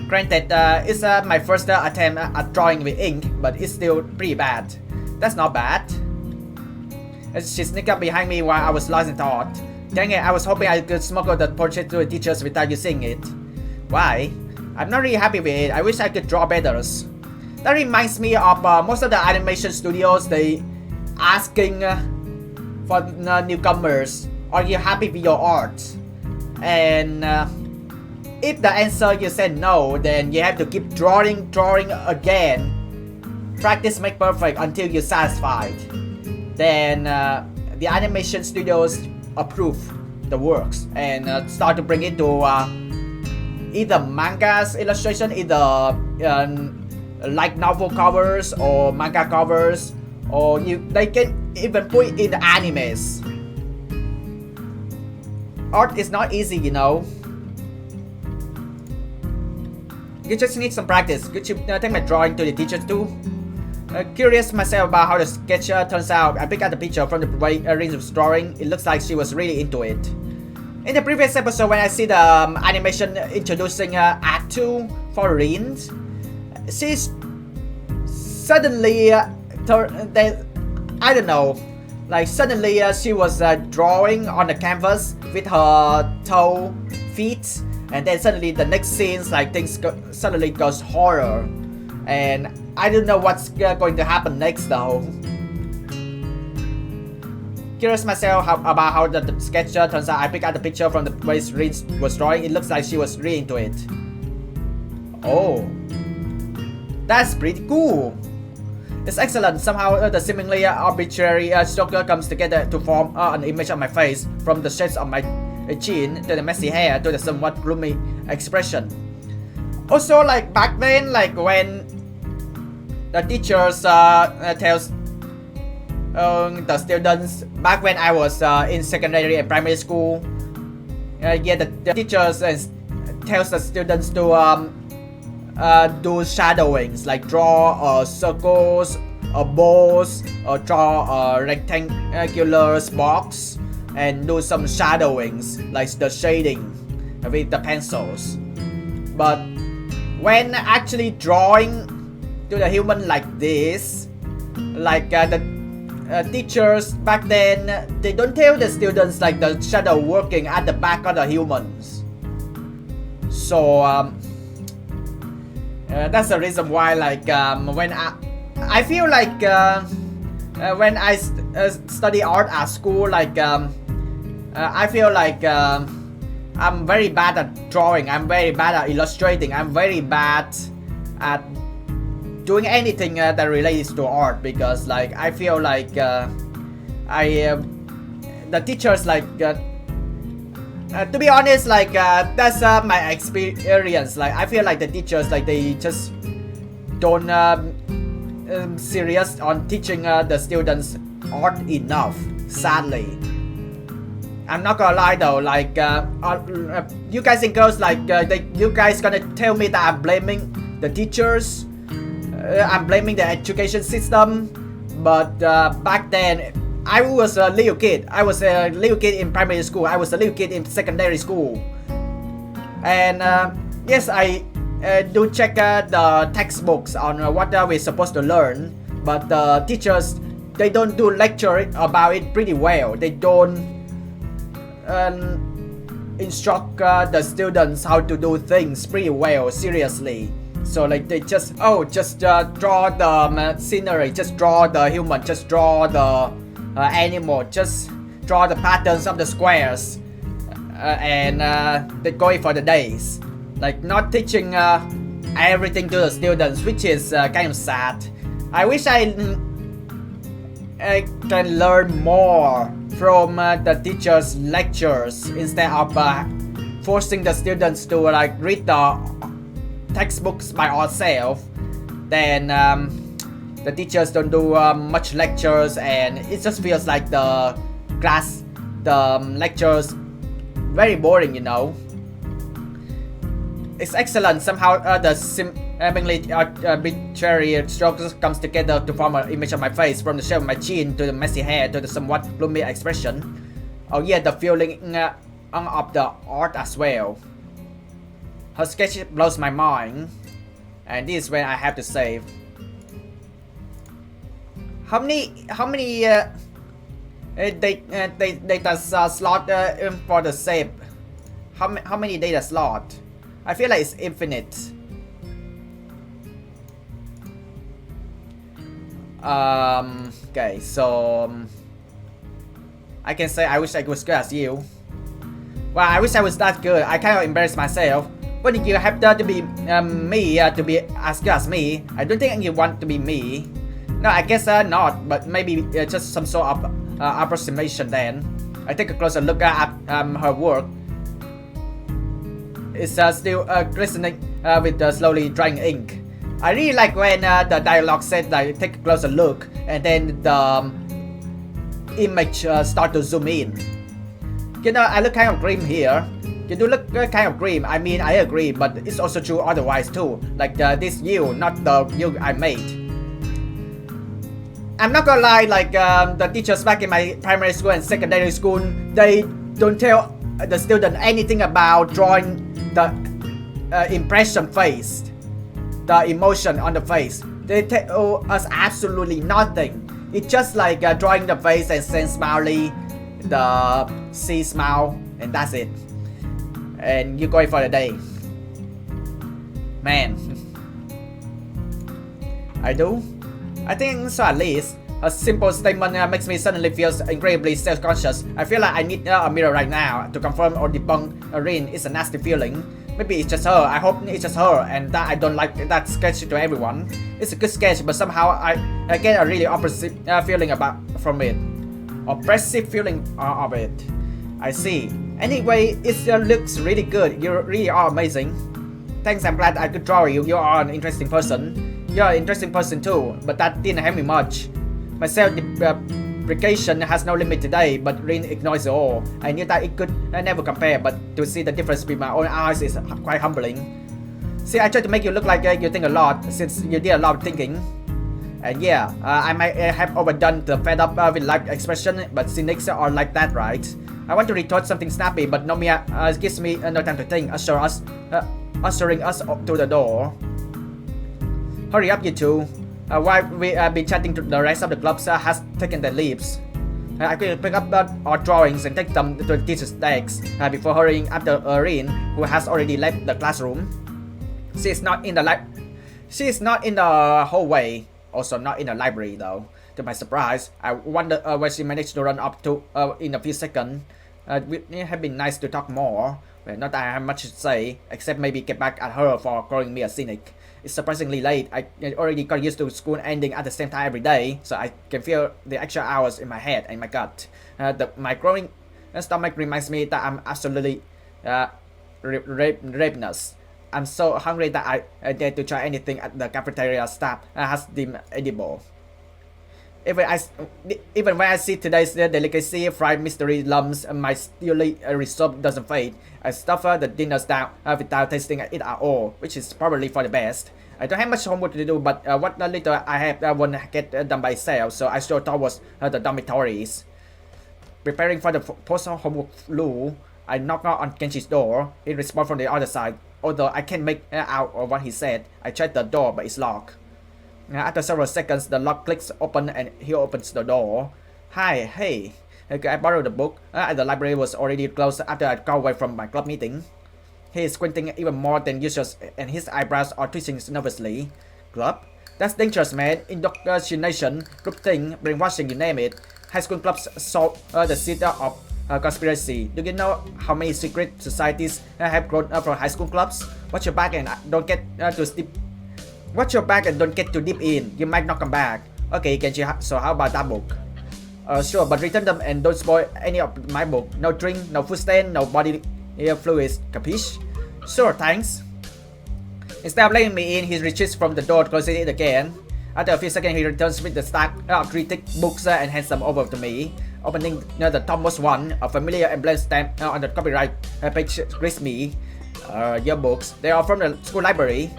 Granted, it's my first attempt at drawing with ink, but it's still pretty bad. That's not bad. She sneaked up behind me while I was lost in thought. Dang it, I was hoping I could smuggle the portrait to the teachers without you seeing it. Why? I'm not really happy with it. I wish I could draw better. That reminds me of most of the animation studios, they asking for newcomers, are you happy with your art? And if the answer you said no, then you have to keep drawing again. Practice make perfect until you're satisfied. Then the animation studios approve the works and start to bring it to either manga's illustration, either like novel covers or manga covers, or they can even put it in the animes. Art is not easy, you know. You just need some practice. Could you take my drawing to the teachers too? Curious myself about how the sketch turns out. I picked out the picture from the way Rin was drawing. It looks like she was really into it. In the previous episode, when I see the animation introducing Act 2 for Rin, she's suddenly I don't know, like suddenly she was drawing on the canvas with her toe, feet, and then suddenly the next scenes, like things suddenly goes horror, and I don't know what's going to happen next though. Curious myself about how the sketch turns out. I picked out the picture from the way Rin was drawing. It looks like she was really into it. Oh, that's pretty cool. It's excellent. Somehow the seemingly arbitrary stroke comes together to form an image of my face, from the shades of my chin to the messy hair to the somewhat gloomy expression. Also, like back then, like when the teachers tells the students, back when I was in secondary and primary school, yeah, the teachers tells the students to do shadowings, like draw circles, balls, or draw a rectangular box, and do some shadowings, like the shading with the pencils. But when actually drawing to the human like this, like the teachers back then, they don't tell the students like the shadow working at the back of the humans. So That's the reason why, like, when I feel like when I study art at school, like, I feel like I'm very bad at drawing. I'm very bad at illustrating. I'm very bad at doing anything that relates to art, because, like, I feel like the teachers, like, to be honest, like, that's my experience. Like, I feel like the teachers, like, they just don't serious on teaching the students art enough, sadly. I'm not gonna lie though, like, you guys and girls, like, you guys gonna tell me that I'm blaming the teachers, I'm blaming the education system, but back then I was a little kid. I was a little kid in primary school. I was a little kid in secondary school. And yes, I do check the textbooks on what we're supposed to learn. But the teachers, they don't do lecture about it pretty well. They don't instruct the students how to do things pretty well, seriously. So, like, they just draw the scenery, just draw the human, just draw the animal, just draw the patterns of the squares, and they go for the days, like, not teaching everything to the students, which is kind of sad. I wish I can learn more from the teachers' lectures instead of forcing the students to, like, read the textbooks by ourselves. Then the teachers don't do much lectures, and it just feels like the lectures very boring, you know. It's excellent somehow the seemingly arbitrary strokes comes together to form an image of my face, from the shape of my chin to the messy hair to the somewhat gloomy expression. Oh yeah, the feeling of the art as well. Her sketch blows my mind, and this is when I have to save. How many data slot for the save? How many data slot? I feel like it's infinite. Okay, so I can say I wish I was good as you. Well, I wish I was that good. I kind of embarrass myself. But if you have to be me to be as good as me, I don't think you want to be me. No, I guess not, but maybe just some sort of approximation then. I take a closer look at her work. It's still glistening with the slowly drying ink. I really like when the dialogue said, like, take a closer look, and then the image start to zoom in. You know, I look kind of grim here. You do look kind of grim. I mean, I agree, but it's also true otherwise too. Like this you, not the you I made. I'm not gonna lie, like, the teachers back in my primary school and secondary school, they don't tell the student anything about drawing the impression face, the emotion on the face. They tell us absolutely nothing. It's just like drawing the face and send smiley, the C smile, and that's it. And you go for the day. Man. I do? I think so, at least. A simple statement makes me suddenly feel incredibly self-conscious. I feel like I need a mirror right now to confirm or debunk Rin. It's a nasty feeling. Maybe it's just her. I hope it's just her, and that I don't like that sketch to everyone. It's a good sketch, but somehow I get a really oppressive feeling from it. Oppressive feeling of it. I see. Anyway, it looks really good. You really are amazing. Thanks, I'm glad I could draw you. You are an interesting person. You're an interesting person too, but that didn't help me much. My self-deprecation has no limit today, but Rin ignores it all. I knew that it could never compare, but to see the difference between my own eyes is quite humbling. See, I tried to make you look like you think a lot, since you did a lot of thinking. And yeah, I might have overdone the fed up with life expression, but cynics are like that, right? I want to retort something snappy, but Nomiya gives me no time to think, ushering us to the door. Hurry up, you two. While we been chatting, to the rest of the clubs has taken their leaves. I will pick up our drawings and take them to the teacher's desk before hurrying after Rin, who has already left the classroom. She is not in the She is not in the hallway, also not in the library though. To my surprise, I wonder where she managed to run up to in a few seconds. It would have been nice to talk more. Well, not that I have much to say, except maybe get back at her for calling me a cynic. It's surprisingly late. I already got used to school ending at the same time every day, so I can feel the extra hours in my head and my gut. My growing stomach reminds me that I'm absolutely ravenous. I'm so hungry that I dare to try anything at the cafeteria staff has deemed edible. Even when I see today's delicacy, fried mystery lumps, my steely resolve doesn't fade. I stuff the dinners down without tasting it at all, which is probably for the best. I don't have much homework to do, but what little I have won't get done by itself, so I stroll towards the dormitories. Preparing for the post-homework flu, I knock on Kenshi's door. He responds from the other side. Although I can't make out what he said, I check the door, but it's locked. After several seconds, the lock clicks open and he opens the door. Hi, hey. I borrowed the book. The library was already closed after I got away from my club meeting. He is squinting even more than usual and his eyebrows are twisting nervously. Club? That's dangerous, man. Indoctrination, groupthink, brainwashing, you name it. High school clubs saw the seed of conspiracy. Do you know how many secret societies have grown up from high school clubs? Watch your back and don't get to steep. Watch your back and don't get too deep in. You might not come back. Okay, Kenji, so how about that book? Sure, but return them and don't spoil any of my book. No drink, no food stain, no body fluids. Capiche? Sure, thanks. Instead of letting me in, he retreats from the door, closing it again. After a few seconds, he returns with the stack of critic books and hands them over to me. Opening the topmost one, a familiar emblem stamp on the copyright page greets me. Your books, they are from the school library.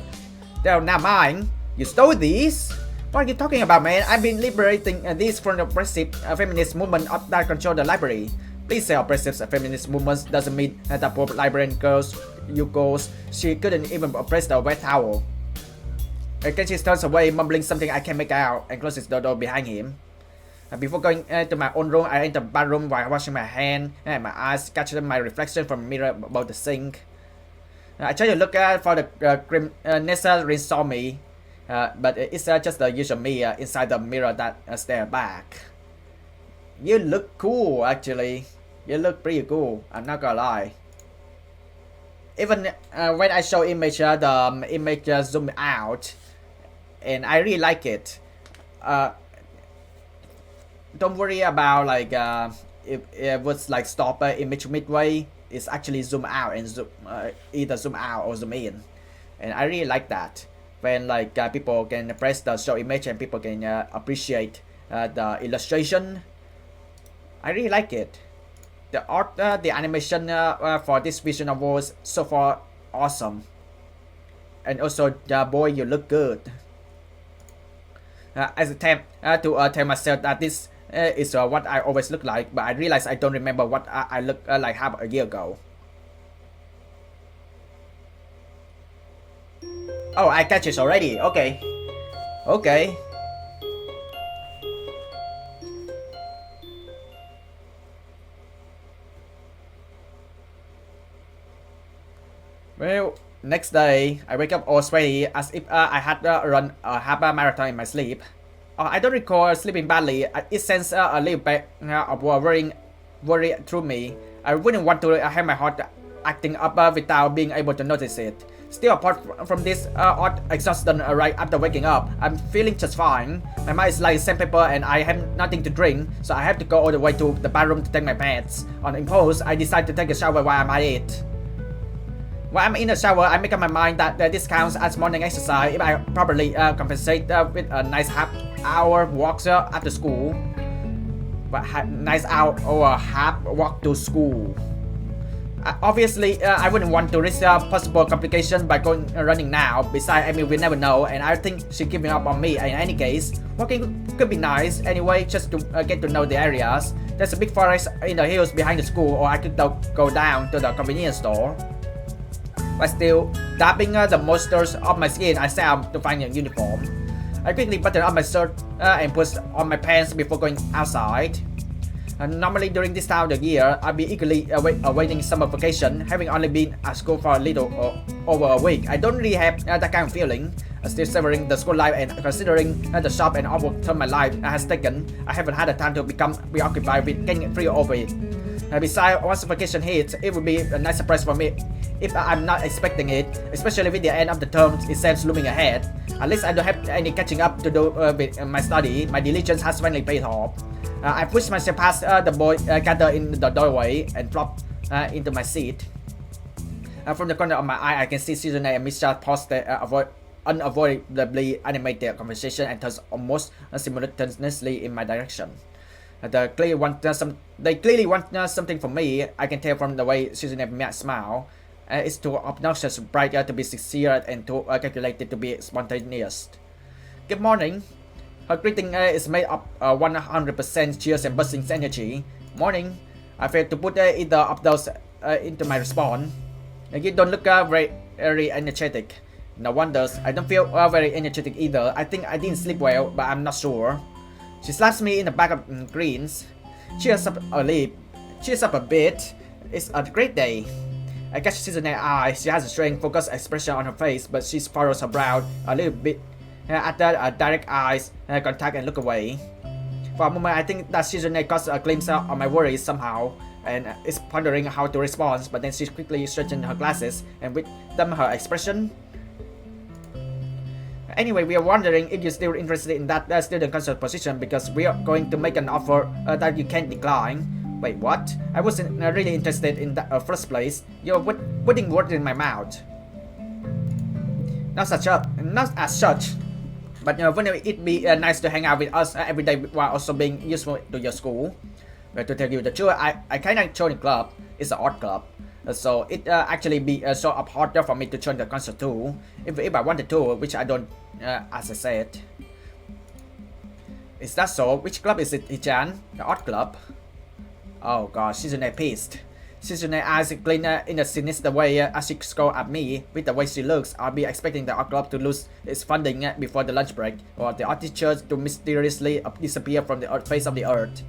They are now mine. You stole these? What are you talking about, man? I've been liberating these from the oppressive feminist movement that control the library. Please say oppressive feminist movements doesn't mean that poor librarian girls, you girls, she couldn't even oppress the wet towel. Kenshi turns away, mumbling something I can't make out, and closes the door behind him. Before going to my own room, I enter the bathroom while washing my hand, and my eyes catch my reflection from a mirror above the sink. I try to look for the Nessa saw me, but it's just the usual me inside the mirror that stare back. You look cool, actually. You look pretty cool, I'm not gonna lie. Even when I show image, the image zoom out, and I really like it. Don't worry about like if it was like stop image midway. It's actually zoom out and either zoom out or zoom in, and I really like that when like people can press the show image and people can appreciate the illustration. I really like it. The art, the animation for this visual novel is so far awesome, and also boy, you look good. As I attempt to tell myself that this is what I always look like, but I realize I don't remember what I looked like half a year ago. Oh, I catch it already. Okay. Okay. Well, next day, I wake up all sweaty as if I had run a half a marathon in my sleep. I don't recall sleeping badly. It sends a little bit of worry through me. I wouldn't want to have my heart acting up without being able to notice it. Still, apart from this odd exhaustion right after waking up, I'm feeling just fine. My mind is like sandpaper and I have nothing to drink, so I have to go all the way to the bathroom to take my bath. On impulse, I decide to take a shower while I'm at it. While I'm in the shower, I make up my mind that this counts as morning exercise if I properly compensate with a nice half-hour walk after school. But nice hour or half walk to school. Obviously, I wouldn't want to risk possible complications by going running now. Besides, Amy will never know, and I think she's giving up on me in any case. Walking could be nice anyway, just to get to know the areas. There's a big forest in the hills behind the school, or I could go down to the convenience store. But still, dabbing the moistures off my skin, I set out to find a uniform. I quickly button up my shirt and put on my pants before going outside. Normally during this time of the year, I'll be eagerly awaiting summer vacation, having only been at school for a little over a week. I don't really have that kind of feeling. Still savoring the school life and considering the shop and awkward turn my life has taken, I haven't had the time to become preoccupied with getting free over it. Besides, once vacation hits, it would be a nice surprise for me if I'm not expecting it, especially with the end of the term itself looming ahead. At least I don't have any catching up to do with my study. My diligence has finally paid off. I pushed myself past the boy gathered in the doorway and flopped into my seat. From the corner of my eye, I can see Susan and Misha pause their unavoidably animated conversation and turns almost simultaneously in my direction. They clearly want something from me. I can tell from the way Susan and Misha smile. It's too obnoxious, bright to be sincere and too calculated to be spontaneous. Good morning. Her greeting is made up 100% cheers and bursting energy. Morning. I failed to put either of those into my response. You don't look very energetic. No wonders. I don't feel very energetic either. I think I didn't sleep well, but I'm not sure. She slaps me in the back of grins. Cheers up a bit. It's a great day. I catch Susan's eye. She has a strange, focused expression on her face, but she furrows her brow a little bit at the direct eyes contact and look away. For a moment, I think that Susan caught a glimpse of my worries somehow, and is pondering how to respond, but then she quickly straightened her glasses and with them her expression. Anyway, we are wondering if you're still interested in that student council position because we are going to make an offer that you can't decline. Wait, what? I wasn't really interested in the first place. You're putting words in my mouth. Not as such. But wouldn't it be nice to hang out with us every day while also being useful to your school? But to tell you the truth, I kinda joined the club. It's an art club. So it actually be sort of harder for me to join the concert too. If I wanted to, which I don't, as I said. Is that so? Which club is it, Ichan? The art club? Oh gosh, Shizune pissed. Shizune eyes glint in a sinister way as she scowls at me. With the way she looks, I'll be expecting the art club to lose its funding before the lunch break, or the art teacher to mysteriously disappear from the face of the earth.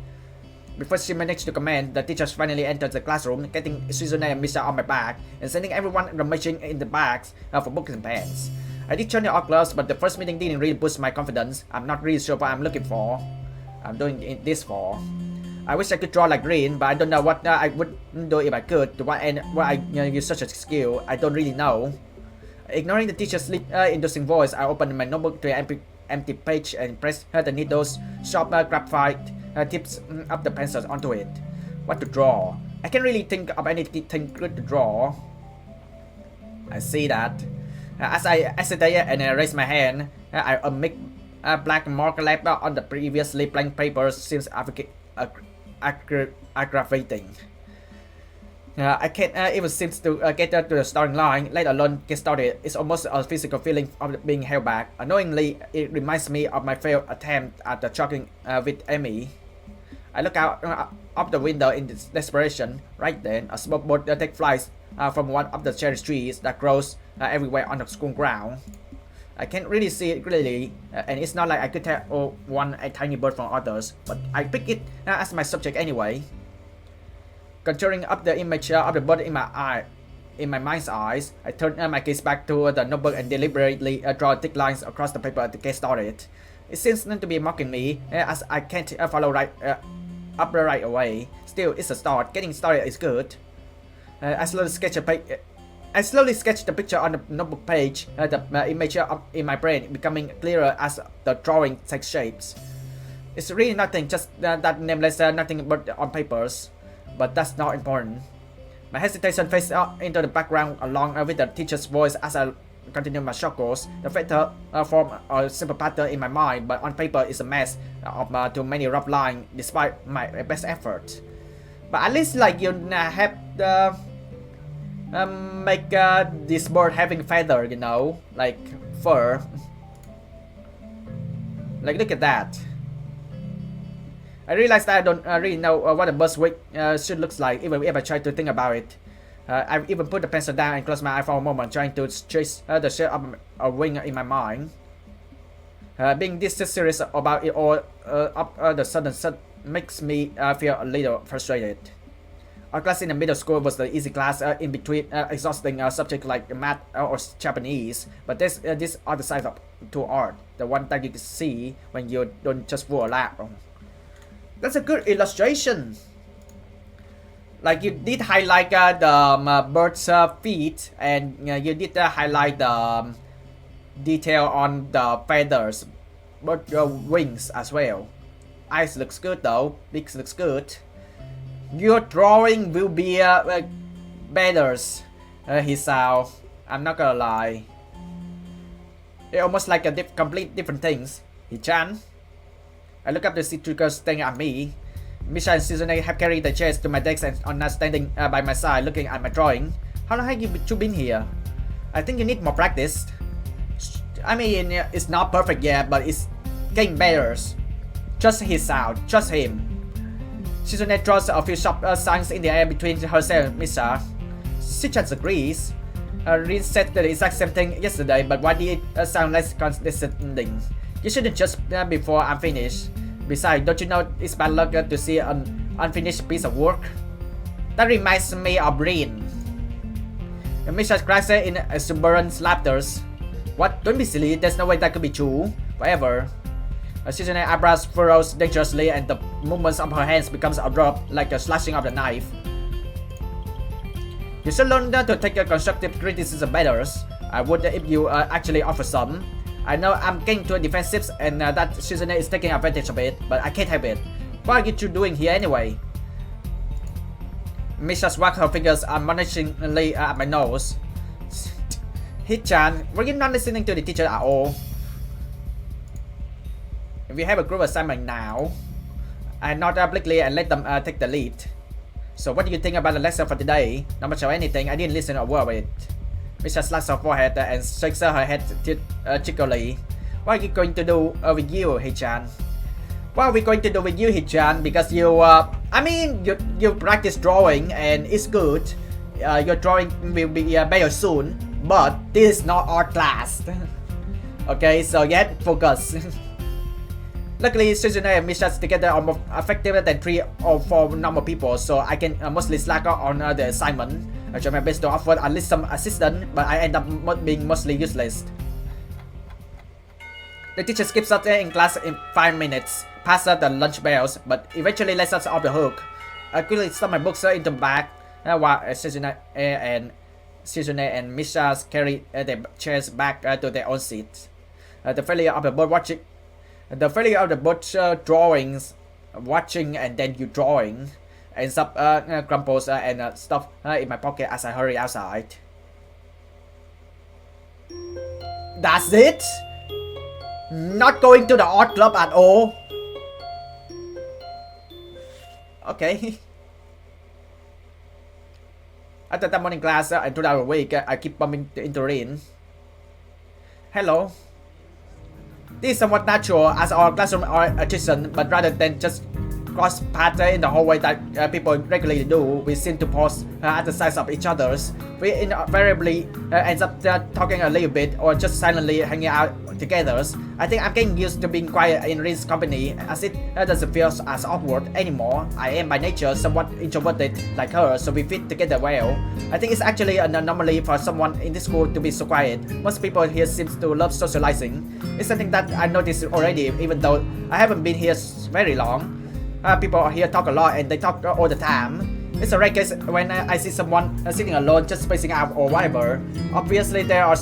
Before she managed to comment, the teachers finally entered the classroom, getting Shizune and Misha on my back, and sending everyone rummaging in the bags for books and pens. I did join the art clubs, but the first meeting didn't really boost my confidence. I'm not really sure what I'm looking for. I'm doing this for. I wish I could draw like Green, but I don't know what I would do if I could. To what end would I use such a skill? I don't really know. Ignoring the teacher's inducing voice, I opened my notebook to an empty page and pressed the needle's sharp graphite tips up the pencils onto it. What to draw? I can't really think of anything good to draw. I see that. As I hesitate and raise my hand, I make a black marker left on the previously blank paper seems aggravating. I can't even seem to get to the starting line, let alone get started. It's almost a physical feeling of being held back. Annoyingly, it reminds me of my failed attempt at the jogging with Emi. I look out of the window in desperation. Right then, a smoke board takes flight from one of the cherry trees that grows everywhere on the school ground. I can't really see it clearly, and it's not like I could tell a tiny bird from others, but I pick it as my subject anyway. Conjuring up the image of the bird in my mind's eyes, I turn my gaze back to the notebook and deliberately draw thick lines across the paper to get started. It seems to be mocking me, as I can't follow up right away. Still, it's a start. Getting started is good. I slowly sketch the picture on the notebook page, the image in my brain becoming clearer as the drawing takes shapes. It's really nothing, just that nameless nothing but on papers. But that's not important. My hesitation fades into the background along with the teacher's voice as I continue my struggles. The factor form a simple pattern in my mind, but on paper it's a mess of too many rough lines despite my best efforts. But at least like you have the make this bird having feather, you know, like fur. Like look at that. I realized that I don't really know what a bird's wing should look like, even if I try to think about it. I even put the pencil down and closed my eye for a moment, trying to trace the shape of a wing in my mind. Being this serious about it all, up the sudden makes me feel a little frustrated. Our class in the middle school was the easy class in between exhausting subjects like math or Japanese. But this other side of to art, the one that you can see when you don't just fall lap. That's a good illustration. Like you did highlight the bird's feet, and you did highlight the detail on the feathers, but wings as well. Eyes looks good though. Beaks looks good. Your drawing will be better, Hisao. I'm not gonna lie. It's almost like a complete different things. Hichan. I look up to see Trigger staring at me. Misha and Suzune have carried the chairs to my desk and are now standing by my side looking at my drawing. How long have you been here? I think you need more practice. I mean, it's not perfect yet, but it's getting better. Trust Hisao. Trust him. Suzune draws a few sharp signs in the air between herself and Misha. She just agrees. Rin said the exact same thing yesterday, but why did it sound less condescending? You shouldn't just before I'm finished. Besides, don't you know it's bad luck to see an unfinished piece of work? That reminds me of Rin. Misha cracks in exuberant laughter. What? Don't be silly, there's no way that could be true. Whatever. Suzune eyebrows furrows dangerously and the movements of her hands becomes abrupt like a slashing of the knife. You should learn to take a constructive criticism better. I would if you actually offer some. I know I'm getting too defensive and that Suzune is taking advantage of it, but I can't have it. What are you two doing here anyway? Misha wagged her fingers admonishingly at my nose. Hichan, were you not listening to the teacher at all? We have a group assignment now. I nod obliquely and let them take the lead. So what do you think about the lesson for today? Not much of anything, I didn't listen a word of it. Misha slaps her forehead and shakes her head cheekily. What are you going to do with you, Hichan? What are we going to do with you, Hichan? Because you, you practice drawing and it's good. Your drawing will be better soon. But this is not art class. Okay, so get focus. Luckily, Suzune and Misha together are more effective than 3 or 4 normal people, so I can mostly slack out on the assignment. I try my best to offer at least some assistance, but I end up being mostly useless. The teacher skips us in class in 5 minutes, past the lunch bells, but eventually lets us off the hook. I quickly stuff my books into the bag, while Suzune and Misha carry their chairs back to their own seats. The failure of the both drawings, watching and then you drawing, ends up crumples and stuff in my pocket as I hurry outside. That's it? Not going to the art club at all? Okay. After that morning class and throughout the week, I keep bumping into Rin. Hello. This is somewhat natural as our classroom are adjacent, but rather than just cross paths in the hallway that people regularly do, we seem to pause at the sides of each other's. We invariably end up talking a little bit or just silently hanging out together. I think I'm getting used to being quiet in Rin's company as it doesn't feel as awkward anymore. I am by nature somewhat introverted like her, so we fit together well. I think it's actually an anomaly for someone in this school to be so quiet. Most people here seem to love socializing. It's something that I noticed already, even though I haven't been here very long. People here talk a lot and they talk all the time. It's a rare case when I see someone sitting alone just spacing out or whatever. Obviously there are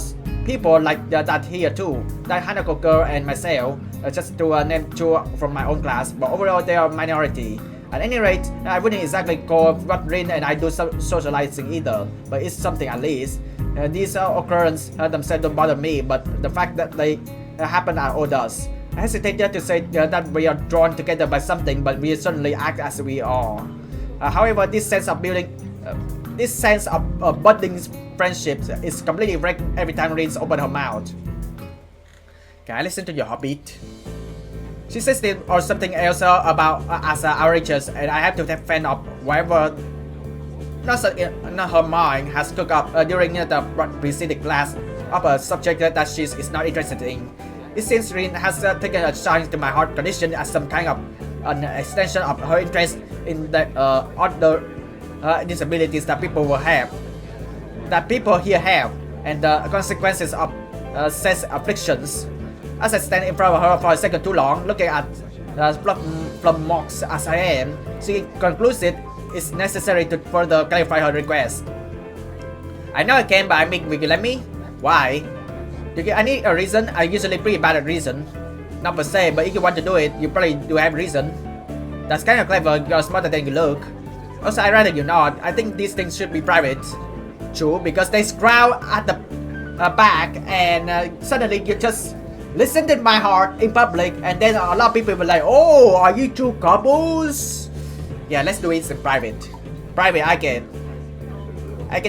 people like that here too, like Hanako girl and myself, just to name 2 from my own class, but overall they are a minority. At any rate, I wouldn't exactly call what Rin and I do socializing either, but it's something at least. These occurrences themselves don't bother me, but the fact that they happen at all does. I hesitate to say that we are drawn together by something, but we certainly act as we are. However, this sense of budding friendships is completely wrecked every time Rin opens her mouth. Can I listen to your heartbeat? She says this or something else about us outrageous, and I have to take fan of whatever her mind has cooked up during the preceding class of a subject that she is not interested in. It seems Rin has taken a shine to my heart condition as some kind of an extension of her interest in the other disabilities that people will have, that people here have, and the consequences of such afflictions. As I stand in front of her for a second too long, looking at plum mocks as I am, she concludes it is necessary to further clarify her request. I know I can, but I mean, will you let me? Why? Do you need a reason? I usually pretty bad at reason. Not per se, but if you want to do it, you probably do have reason. That's kind of clever, you're smarter than you look. Also, I'd rather you not. I think these things should be private. True, because they crowd at the back and suddenly you just listen to my heart in public and then a lot of people will like, oh, are you two couples? Yeah, let's do it in private. Private, I can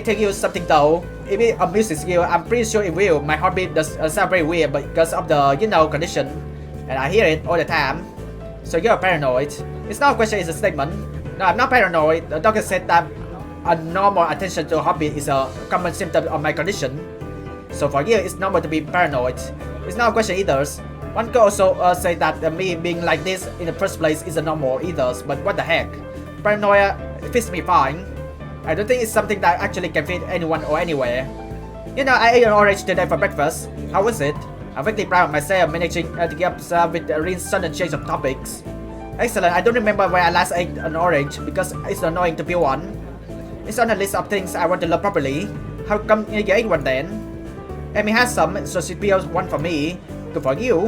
tell you something though. If it amuses you, I'm pretty sure it will. My heartbeat does sound very weird, but because of the, condition, and I hear it all the time. So you're paranoid. It's not a question, it's a statement. No, I'm not paranoid. The doctor said that a normal attention to heartbeat is a common symptom of my condition. So for you, it's normal to be paranoid. It's not a question either. One could also say that me being like this in the first place isn't normal either, but what the heck. Paranoia fits me fine. I don't think it's something that actually can fit anyone or anywhere. I ate an orange today for breakfast. How was it? I'm really proud of myself managing to keep up with Rin's sudden change of topics. Excellent, I don't remember where I last ate an orange because it's annoying to peel one. It's on a list of things I want to learn properly. How come you ate one then? Emi has some, so she peels one for me. Good for you.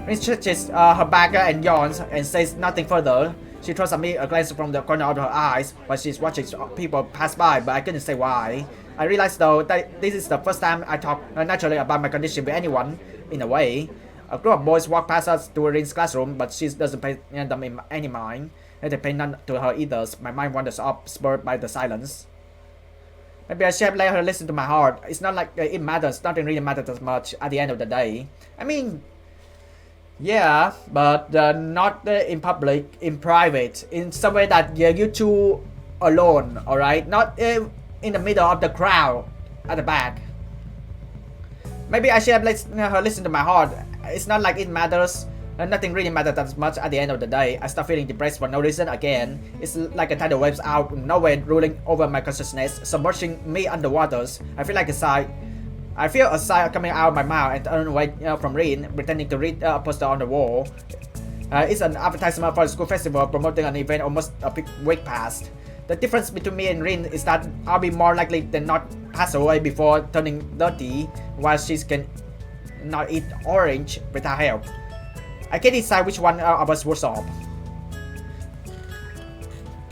Rin stretches her back and yawns and says nothing further. She throws at me a glance from the corner of her eyes while she's watching people pass by, but I couldn't say why. I realize though that this is the first time I talk naturally about my condition with anyone, in a way. A group of boys walk past us to Rin's classroom, but she doesn't pay them any mind. They pay none to her either. My mind wanders up, spurred by the silence. Maybe I should let her listen to my heart. It's not like it matters. Nothing really matters as much at the end of the day. I mean, yeah, but not in public, in private, in somewhere that you two alone, alright? Not in the middle of the crowd at the back. Maybe I should have let her listen to my heart. It's not like it matters. Nothing really matters as much at the end of the day. I start feeling depressed for no reason again. It's like a tidal waves out of nowhere ruling over my consciousness, submerging me underwaters. I feel like a sigh. I feel a sigh coming out of my mouth and turn away from Rin, pretending to read a poster on the wall. It's an advertisement for a school festival promoting an event almost a week past. The difference between me and Rin is that I'll be more likely than not pass away before turning 30, while she can not eat orange without help. I can't decide which one of us worse off.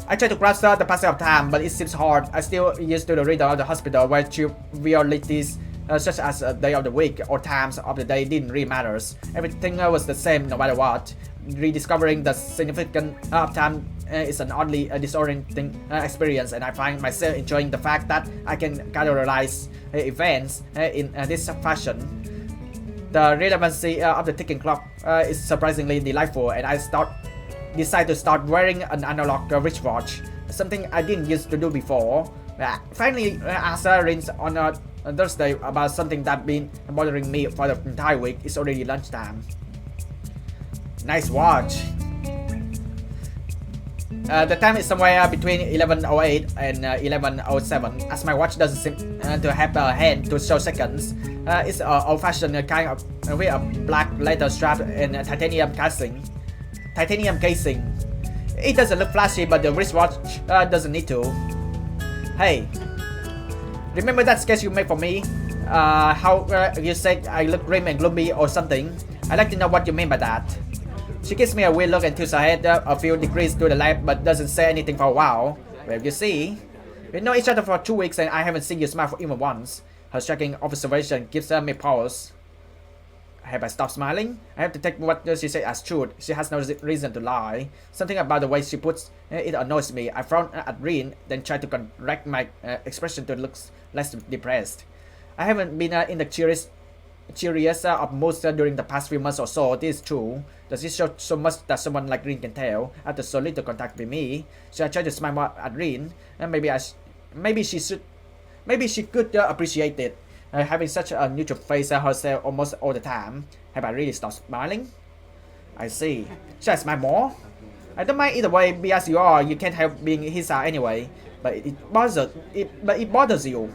I try to grasp the passage of time, but it seems hard. I still used to the rhythm of the hospital where trivialities such as a day of the week or times of the day didn't really matter. Everything was the same no matter what. Rediscovering the significance of time is an oddly disorienting experience, and I find myself enjoying the fact that I can categorize events in this fashion. The relevancy of the ticking clock is surprisingly delightful, and I decide to start wearing an analog wristwatch, something I didn't used to do before. Finally, asked Rin on Thursday about something that been bothering me for the entire week. It's already lunchtime. Nice watch. The time is somewhere between 11:08 and 11:07, as my watch doesn't seem to have a hand to show seconds. It's an old-fashioned kind of with a black leather strap and titanium casing. It doesn't look flashy, but the wristwatch doesn't need to. Hey, remember that sketch you made for me? How you said I look grim and gloomy or something? I'd like to know what you mean by that. She gives me a weird look and tilts her head a few degrees to the left, but doesn't say anything for a while. Well, you see, we know each other for 2 weeks and I haven't seen you smile for even once. Her striking observation gives me pause. Have I stopped smiling? I have to take what she said as truth. She has no reason to lie. Something about the way she puts it annoys me. I frown at Rin, then try to correct my expression to look less depressed. I haven't been in the cheeriest of moods during the past few months or so. This is true. Does it show so much that someone like Rin can tell after so little contact with me? Should I try to smile more at Rin? And maybe she could appreciate it. Having such a neutral face herself almost all the time. Have I really stopped smiling? I see. Should I smile more? I don't mind either way, be as you are. You can't help being his anyway. but it bothers you.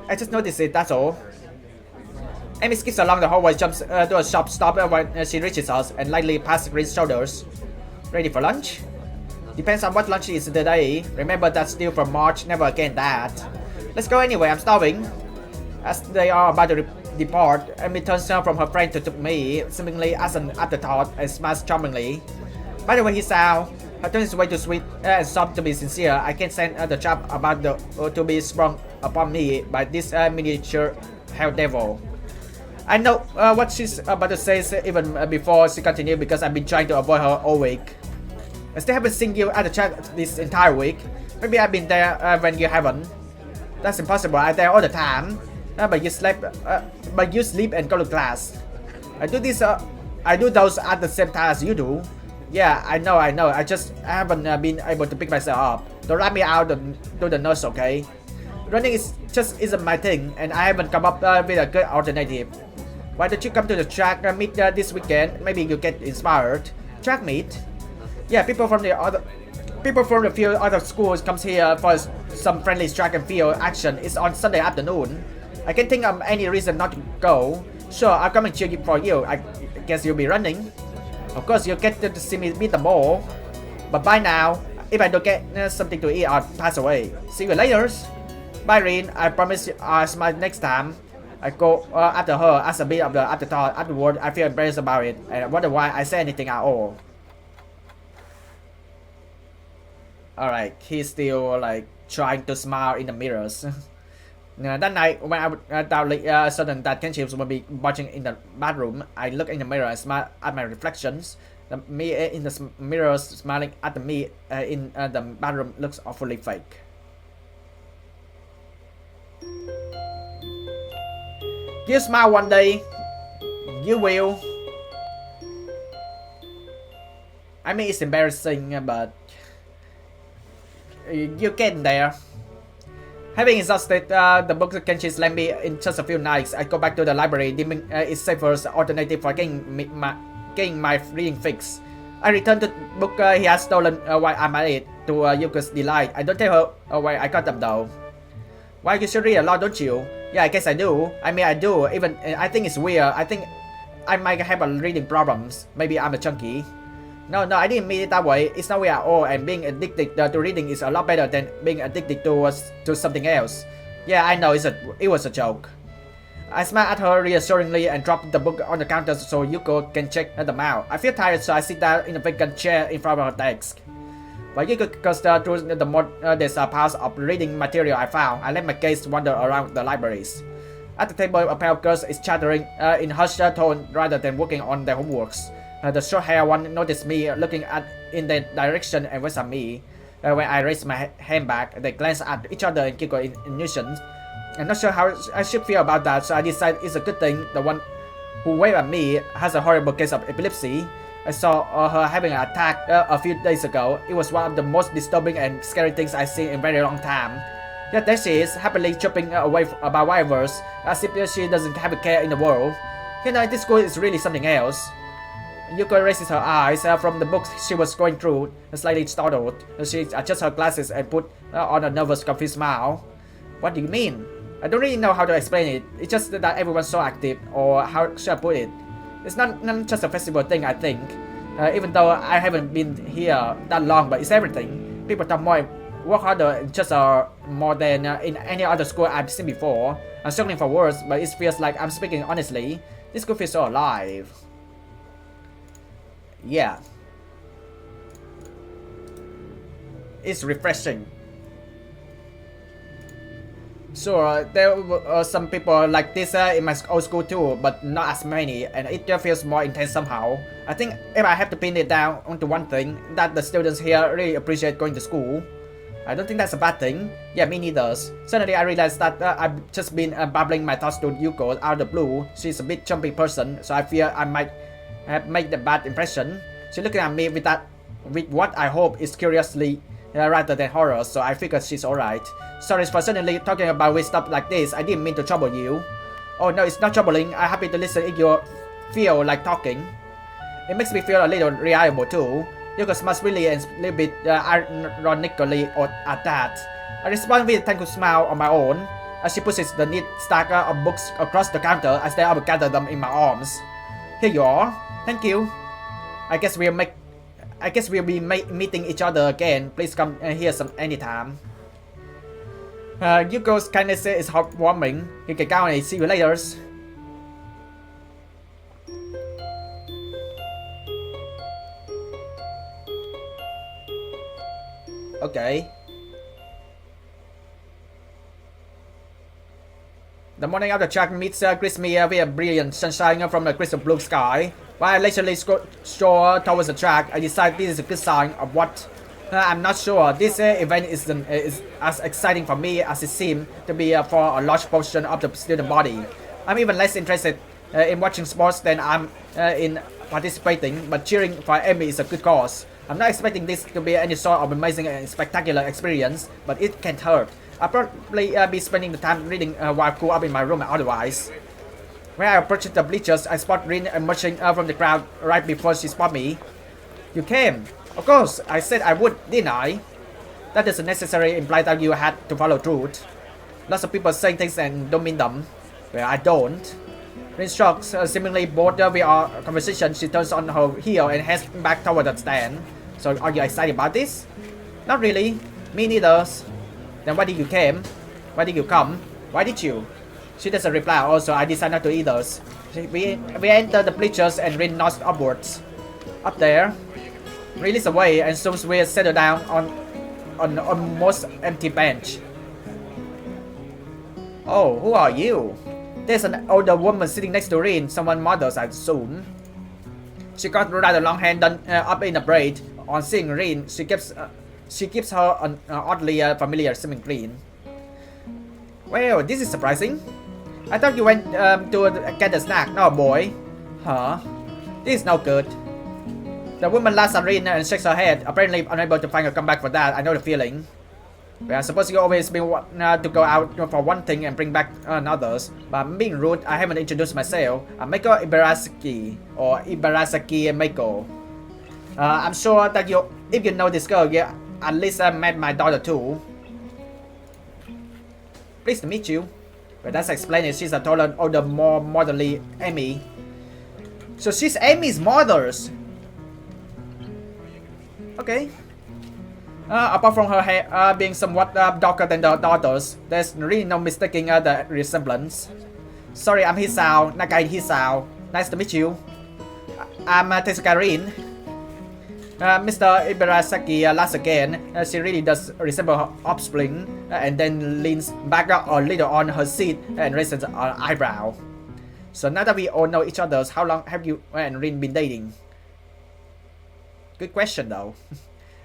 I just noticed it, that's all. Amy skips along the hallway, jumps to a shop stop when she reaches us, and lightly past Green's shoulders. Ready for lunch? Depends on what lunch is today. Remember that's still from March, never again that. Let's go anyway, I'm starving. As they are about to depart, Amy turns from her friend to me, seemingly as an afterthought, and smiles charmingly. By the way, he sound. Her tone is way too sweet and soft to be sincere. I can't stand the chap about to be sprung upon me by this miniature hell devil. I know what she's about to say even before she continues because I've been trying to avoid her all week. I still haven't seen you at the chat this entire week. Maybe I've been there when you haven't. That's impossible. I'm there all the time. But you sleep and go to class. I do those at the same time as you do. Yeah, I know. I just haven't been able to pick myself up. Don't write me out to the nurse, okay? Running isn't my thing, and I haven't come up with a good alternative. Why don't you come to the track meet this weekend? Maybe you get inspired. Track meet? Yeah, people from the few other schools comes here for some friendly track and field action. It's on Sunday afternoon. I can't think of any reason not to go. Sure, I'll come and cheer for you. I guess you'll be running. Of course, you'll get to see me beat them all. But by now, if I don't get something to eat, I'll pass away. See you later. Bye, Rin. I promise I'll smile next time. I go after her as a bit of the afterthought. Afterward, I feel embarrassed about it and I wonder why I say anything at all. Alright, he's still like trying to smile in the mirrors. That night, when I doubtly certain that Kenships will be watching in the bathroom, I look in the mirror and smile at my reflections. The me in the mirror smiling at the me in the bathroom looks awfully fake. You smile one day, you will. I mean, it's embarrassing, but you get there. Having exhausted the books Kenshi's lent me in just a few nights, I go back to the library, deeming its safest alternative for getting my reading fix. I return to the book he has stolen while I'm at it, to Yuko's delight. I don't tell her where I got them though. Why, you should read a lot, don't you? Yeah, I guess I do. I mean, I do. Even I think it's weird. I think I might have a reading problems. Maybe I'm a junkie. No, I didn't mean it that way. It's not weird at all. And being addicted to reading is a lot better than being addicted to something else. Yeah, I know. It was a joke. I smile at her reassuringly and drop the book on the counter so Yuko can check them out. I feel tired, so I sit down in a vacant chair in front of her desk. While Yuko goes through the more there's a piles of reading material I found, I let my gaze wander around the libraries. At the table, a pair of girls is chattering in hushed tone rather than working on their homeworks. The short-haired one noticed me looking in their direction and waves at me. When I raise my hand back, they glance at each other and giggle in unison. I'm not sure how I should feel about that, so I decide it's a good thing the one who waved at me has a horrible case of epilepsy. I saw her having an attack a few days ago. It was one of the most disturbing and scary things I've seen in a very long time. Yet there she is, happily chopping away about wires, as if she doesn't have a care in the world. You know, this school is really something else. Yuko raises her eyes from the books she was going through, slightly startled. She adjusts her glasses and put on a nervous, confused smile. What do you mean? I don't really know how to explain it. It's just that everyone's so active, or how should I put it? It's not just a festival thing, I think. Even though I haven't been here that long, but it's everything. People talk more, work harder, just more than in any other school I've seen before. I'm struggling for words, but it feels like I'm speaking honestly. This school feels so alive. Yeah. It's refreshing. Sure, there were some people like this in my old school too, but not as many, and it just feels more intense somehow. I think if I have to pin it down onto one thing, that the students here really appreciate going to school. I don't think that's a bad thing. Yeah, me neither. Suddenly I realized that I've just been babbling my thoughts to Yuko out of the blue. She's a bit jumpy person, so I fear I might have made a bad impression. She's looking at me with what I hope is curiously rather than horror, so I figured she's alright. Sorry for suddenly talking about weird stuff like this. I didn't mean to trouble you. Oh no, it's not troubling. I'm happy to listen if you feel like talking. It makes me feel a little reliable too. Yuko smiles really and a little bit ironically at that. I respond with a thankful smile on my own as she pushes the neat stack of books across the counter as I gather them in my arms. Here you are. Thank you. I guess we'll be meeting each other again. Please come here some anytime. Yuko's kindness is heartwarming. You can count on it. See you later. Okay. The morning after Jack meets greets me with a brilliant sunshine from the crystal blue sky. While I leisurely stroll towards the track, I decide this is a good sign of what. I'm not sure. This event is as exciting for me as it seems to be for a large portion of the student body. I'm even less interested in watching sports than I'm in participating, but cheering for Emi is a good cause. I'm not expecting this to be any sort of amazing and spectacular experience, but it can't hurt. I'll probably be spending the time reading while cool up in my room otherwise. When I approach the bleachers, I spot Rin emerging from the crowd right before she spot me. You came. Of course, I said I would, didn't I? That doesn't necessarily imply that you had to follow through. Lots of people say things and don't mean them. Well, I don't. Rin shrugs, seemingly bored with our conversation. She turns on her heel and heads back toward the stand. So, are you excited about this? Not really. Me neither. Then why did you came? Why did you come? Why did you? She doesn't reply. Also, I decided not to either. We enter the bleachers and Rin nods upwards. Up there, Rin leads away and soon we settle down on an almost empty bench. Oh, who are you? There's an older woman sitting next to Rin. Someone mother's, I assume. She got rather long hair done up in a braid. On seeing Rin, she keeps her an oddly familiar seeming grin. Well, this is surprising. I thought you went to get a snack. No, boy. Huh? This is no good. The woman laughs at Rin and shakes her head, apparently unable to find a comeback for that. I know the feeling. Well, I suppose you always been to go out for one thing and bring back others. But I'm being rude. I haven't introduced myself. I'm Meiko Ibarasaki, or Ibarasaki Meiko. I'm sure that if you know this girl, you at least met my daughter too. Pleased to meet you. But that's explaining she's a taller, older, more motherly Emi. So she's Emi's mother. Okay. Apart from her hair being somewhat darker than the daughter's, there's really no mistaking the resemblance. Sorry, I'm Hisao, Nakai Hisao. Nice to meet you. I'm Tezuka Rin. Mr. Ibarasaki laughs again. She really does resemble her offspring, and then leans back a little on her seat and raises an eyebrow. So now that we all know each other, how long have you and Rin been dating? Good question though.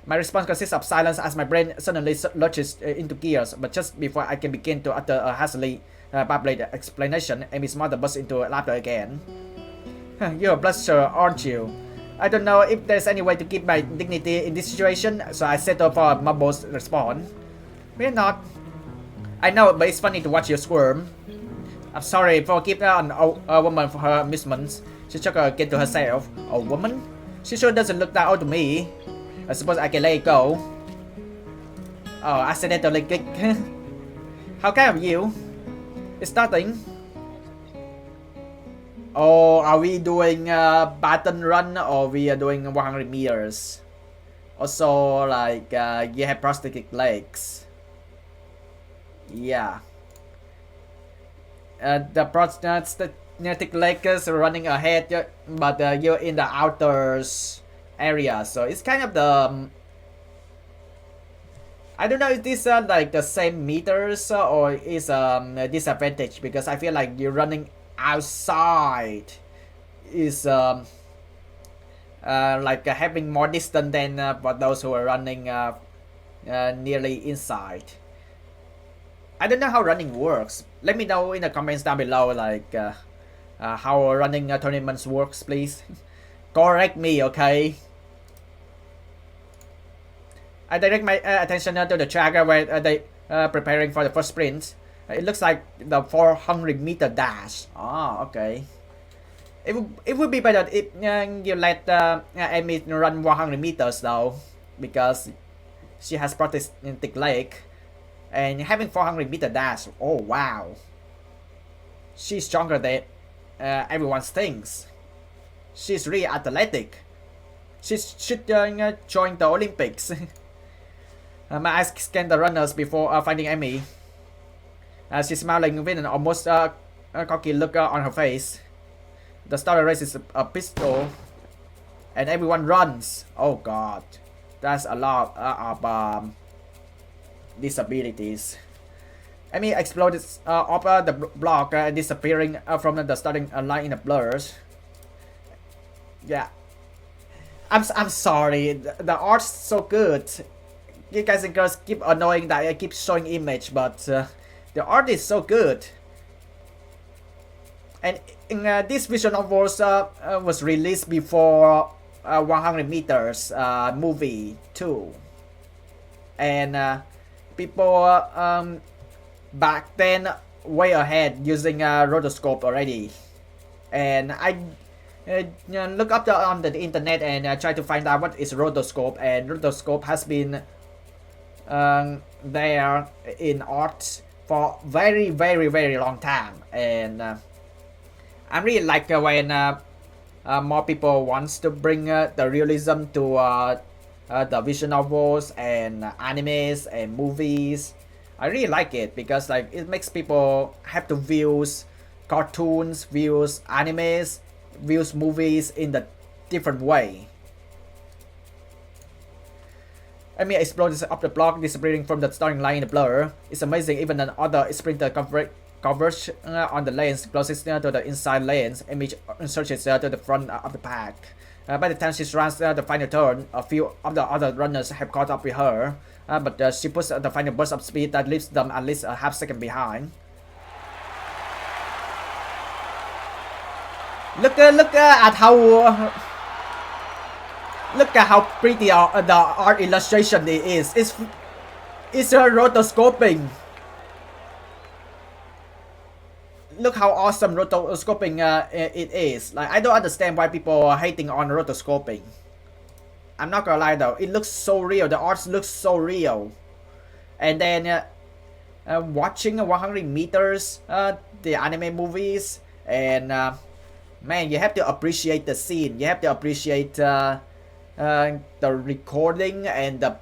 My response consists of silence as my brain suddenly lurches into gears, but just before I can begin to utter a hastily babbled explanation, Amy's mother bursts into laughter again. You're a blusher, aren't you? I don't know if there's any way to keep my dignity in this situation, so I settle for a mumbled response. We're not. I know, but it's funny to watch you squirm. I'm sorry, forgive a woman for her amusement. She shook again to herself. A woman? She sure doesn't look that old to me. I suppose I can let it go. Oh, accidentally click. How kind of you? It's nothing. Oh, are we doing a baton run or we are doing 100 meters? Also, like, you have prosthetic legs. Yeah. The prosthetic legs are running ahead, but you're in the outer area, so it's kind of the... I don't know if this like the same meters or is a disadvantage, because I feel like you're running outside is like having more distance than for those who are running nearly inside. I don't know how running works. Let me know in the comments down below, like how running tournaments works, please. Correct me, okay? I direct my attention to the tracker where they preparing for the first sprint. It looks like the 400-meter dash. Oh, okay. It would be better if you let Emi run 100 meters though, because she has prosthetic leg. and having 400-meter dash. Oh wow, she's stronger than everyone thinks. She's really athletic. She should join the Olympics. My eyes scan the runners before finding Emi. She's smiling with an almost cocky look on her face. The start race is a pistol, and everyone runs. Oh god, that's a lot of disabilities. Emi exploded off the block, disappearing from the starting line in the blurs. Yeah, I'm sorry. The art's so good. You guys and girls keep annoying that I keep showing image, but the art is so good. And this visual novel was released before 100 meters movie too. And people back then way ahead using rotoscope already. And I look up on the internet and try to find out what is rotoscope, and rotoscope has been there in art for very long time. And I really like when more people wants to bring the realism to the visual novels and animes and movies. I really like it because like it makes people have to views cartoons, views animes, views movies in the different way. Emi explodes up the block, disappearing from the starting line in the blur. It's amazing, even another sprinter covers on the lanes closest to the inside lanes. Emi searches to the front of the pack. By the time she runs the final turn, a few of the other runners have caught up with her, but she puts the final burst of speed that leaves them at least a half second behind. Look at how pretty the art illustration it is. It's rotoscoping. Look how awesome rotoscoping it is. Like, I don't understand why people are hating on rotoscoping. I'm not gonna lie though, it looks so real. The art looks so real. And then watching 100 meters, the anime movies, and man, you have to appreciate the scene. You have to appreciate the recording and the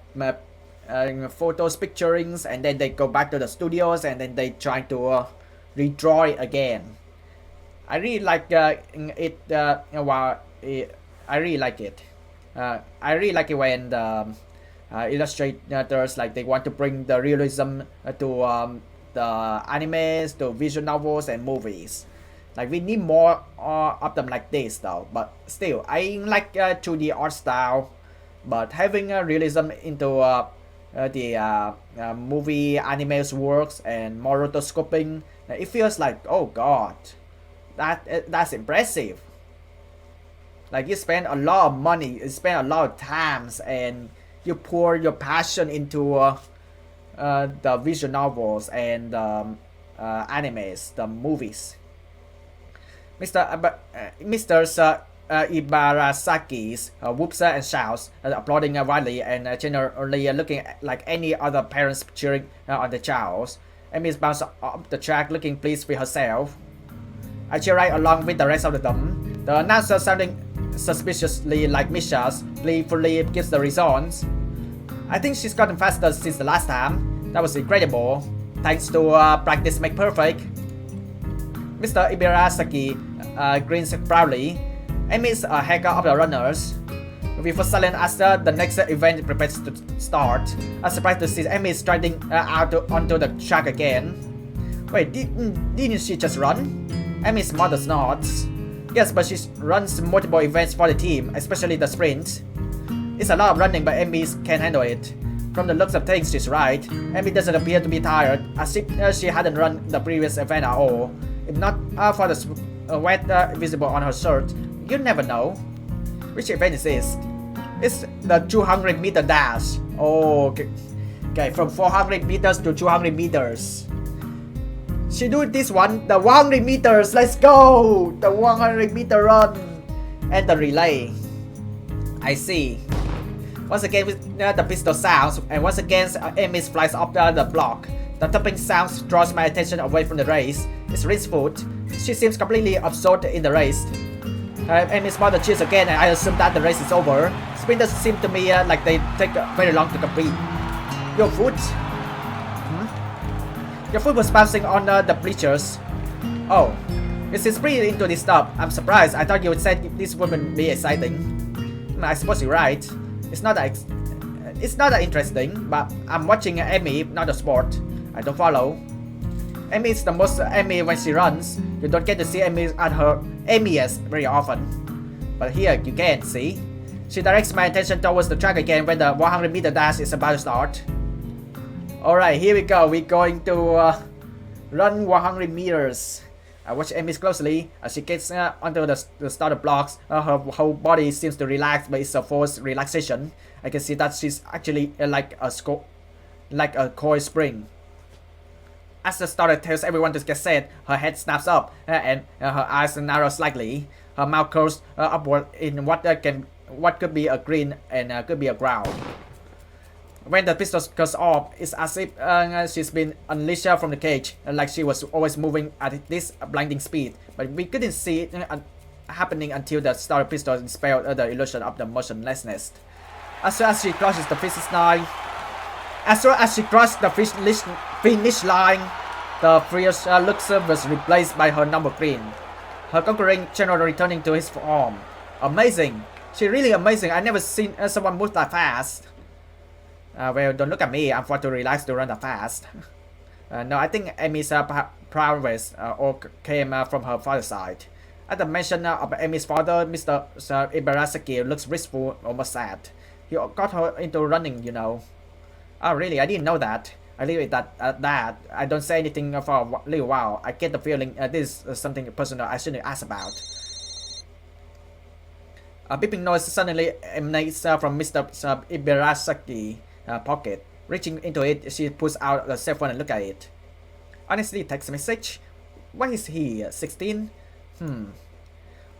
photos, picturings, and then they go back to the studios and then they try to redraw it again. I really like it. I really like it. I really like it when the illustrators like they want to bring the realism to the animes, to visual novels and movies. Like we need more of them like this though. But still, I like 2D art style, but having realism into the movie animes works and more rotoscoping, it feels like, oh god, that's impressive. Like you spend a lot of money, you spend a lot of times, and you pour your passion into the visual novels and animes, the movies. Mr. Ibarasaki's whoops and shouts, applauding wildly and generally looking like any other parents cheering on the child. Emiest bounced up the track looking pleased with herself. I cheer right along with the rest of them. The announcer, sounding suspiciously like Misha's, playfully gives the results. I think she's gotten faster since the last time. That was incredible. Thanks to practice make perfect. Mr. Ibirasaki grins proudly. Emiest a hacker of the runners. With a silent as the next event prepares to start. I'm surprised to see Emiest striding out onto the track again. Wait, didn't she just run? Emiest mutters nods. Yes, but she runs multiple events for the team, especially the sprint. It's a lot of running, but Emiest can handle it. From the looks of things, she's right. Emiest doesn't appear to be tired, as if she hadn't run the previous event at all. If not for the sweat visible on her shirt, you never know. Which event is this? It's the 200-meter dash. Oh, okay, from 400 meters to 200 meters. She do this one, the 100 meters. Let's go! The 100-meter run and the relay. I see. Once again with the pistol sounds, and once again Emiest flies up the block. The thumping sound draws my attention away from the race. It's Rin's foot. She seems completely absorbed in the race. Emiest's mother cheers again, and I assume that the race is over. Sprinters seem to me like they take very long to complete. Your foot? Your foot was bouncing on the bleachers. Oh, it seems pretty into this stuff. I'm surprised. I thought you would say this wouldn't be exciting. I suppose you're right. It's not that interesting, but I'm watching Emi, not a sport. I don't follow. Emi is the most Emi when she runs. You don't get to see Emi at her Emiest very often. But here you can see. She directs my attention towards the track again when the 100-meter dash is about to start. Alright, here we go. We're going to run 100 meters. I watch Emi closely as she gets onto the starter blocks. Her whole body seems to relax, but it's a forced relaxation. I can see that she's actually like a coil spring. As the starter tells everyone to get set, her head snaps up and her eyes narrow slightly. Her mouth curls upward in what could be a grin and could be a growl. When the pistol goes off, it's as if she's been unleashed from the cage, like she was always moving at this blinding speed. But we couldn't see it happening until the starter pistol dispelled the illusion of the motionlessness. As soon as she crosses the finish line, finish line, the fierce looks was replaced by her number green. Her conquering general returning to his form. Amazing! She's really amazing. I never seen someone move that fast. Well, don't look at me. I'm far too relaxed to run that fast. No, I think Emi's prowess all came from her father's side. At the mention of Emi's father, Mr. Ibarasaki looks wistful, almost sad. He got her into running, you know. Oh, really? I didn't know that. I leave it at that. I don't say anything for a little while. I get the feeling this is something personal I shouldn't ask about. A beeping noise suddenly emanates from Mr. Ibarasaki's pocket. Reaching into it, she pulls out the cell phone and looks at it. Honestly, text message? What is he, 16?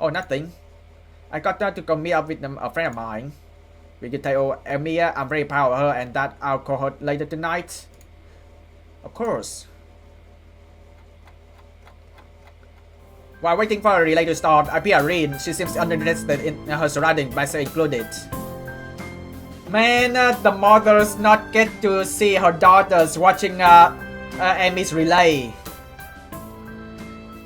Oh, nothing. I got her to come meet up with a friend of mine. Will you tell Emiest I'm very proud of her and that I'll call her later tonight? Of course. While waiting for a relay to start, I peer Rin. She seems uninterested in her surroundings, myself included. Man, the mothers not get to see her daughters watching Emi's relay.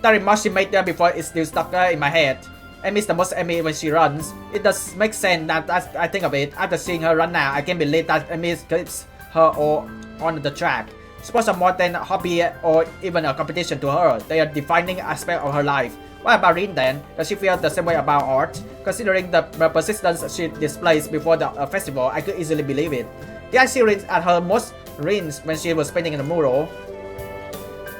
The remark she made there before is still stuck in my head. Emi's the most Emi when she runs. It does make sense that as I think of it. After seeing her run now, I can't believe that Emi keeps her all on the track. Sports are more than a hobby or even a competition to her. They are defining aspect of her life. What about Rin then? Does she feel the same way about art? Considering the persistence she displays before the festival, I could easily believe it. Did I see Rin at her most Rins when she was painting in the mural?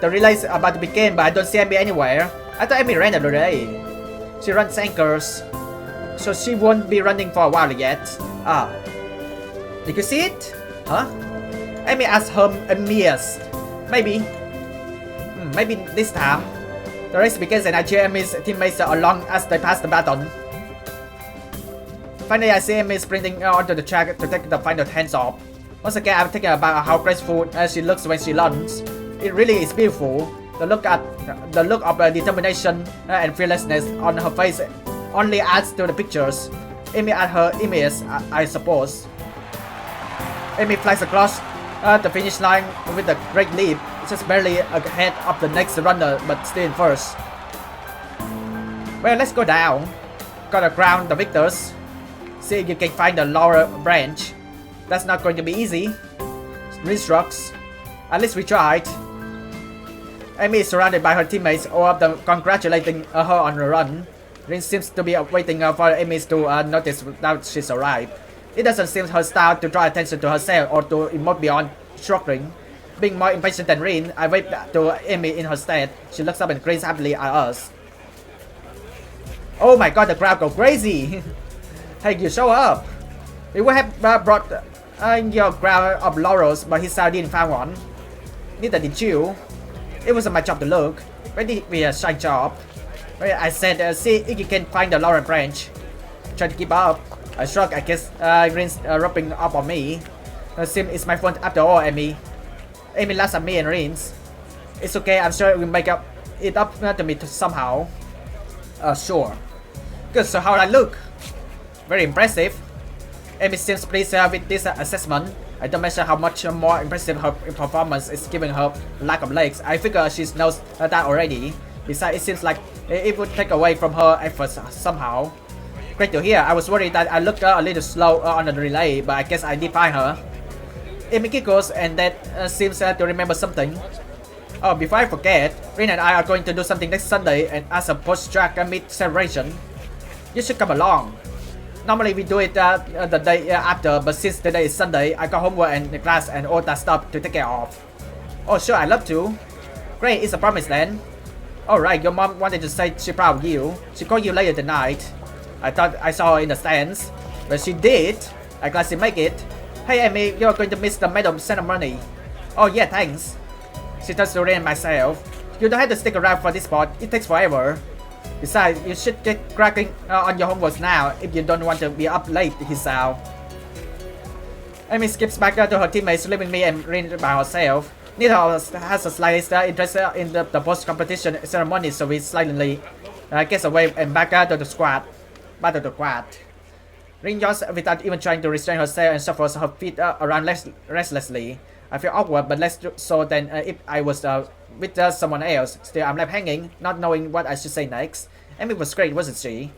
The relay is about to begin, but I don't see Emi anywhere. I thought Emi ran the relay. She runs anchors, so she won't be running for a while yet. Ah, did you see it? Huh? Emi asked her Emiest. Maybe this time. The race begins and I cheer Emi's teammates along as they pass the baton. Finally, I see Emi sprinting onto the track to take the final hands off. Once again, I'm thinking about how graceful she looks when she runs. It really is beautiful. The look of determination and fearlessness on her face only adds to the pictures. Emi at her Emiest, I suppose. Emi flies across the finish line with a great leap, just barely ahead of the next runner, but still in first. Well, let's go down. Gotta crown the victors. See if you can find the lower branch. That's not going to be easy. Rin shrugs. At least we tried. Emi is surrounded by her teammates, all of them congratulating her on the run. Rin seems to be waiting for Emi to notice that she's arrived. It doesn't seem her style to draw attention to herself or to emote beyond shrugging. Being more impatient than Rin, I wave to Emi in her stead. She looks up and grins happily at us. Oh my god, the crowd go crazy! Hey, you show up! We would have brought your crown of laurels, but his style didn't find one. Neither did you. It wasn't my job to look. Why did it be a shy job? Well, I said, see if you can find the laurel branch. Try to keep up. I shrug, I guess Rin's rubbing up on me. Sim is my friend after all, Emi. Amy laughs at me and Rins. It's okay, I'm sure we'll make it up to me somehow. Sure. Good, so how do I look? Very impressive. Amy seems pleased with this assessment. I don't mention how much more impressive her performance is given her lack of legs. I figure she knows that already. Besides, it seems like it would take away from her efforts somehow. Great to hear. I was worried that I looked a little slow on the relay, but I guess I defy her. Amy giggles and that seems to remember something. Oh, before I forget, Rin and I are going to do something next Sunday and as a post-track meet celebration. You should come along. Normally we do it the day after, but since today is Sunday, I got homework and the class and all that stuff to take care of. Oh sure, I'd love to. Great, it's a promise then. Alright, your mom wanted to say she's proud of you. She called you later tonight. I thought I saw her in the stands, but she did. I'm glad she make it. Hey Amy, you're going to miss the medal ceremony. Oh yeah, thanks. She turns to Ray and myself. You don't have to stick around for this part, it takes forever. Besides, you should get cracking on your homework now if you don't want to be up late, he sounds. Amy skips back to her teammates, leaving me and Rin by herself. Neither of us has a slightest interest in the post-competition ceremony, so we silently gets away and back to the squad. Back to the quad. Rin yawns without even trying to restrain herself and shuffles her feet around restlessly. I feel awkward, but less so than if I was with someone else. Still, I'm left hanging, not knowing what I should say next. Amy was great, wasn't she?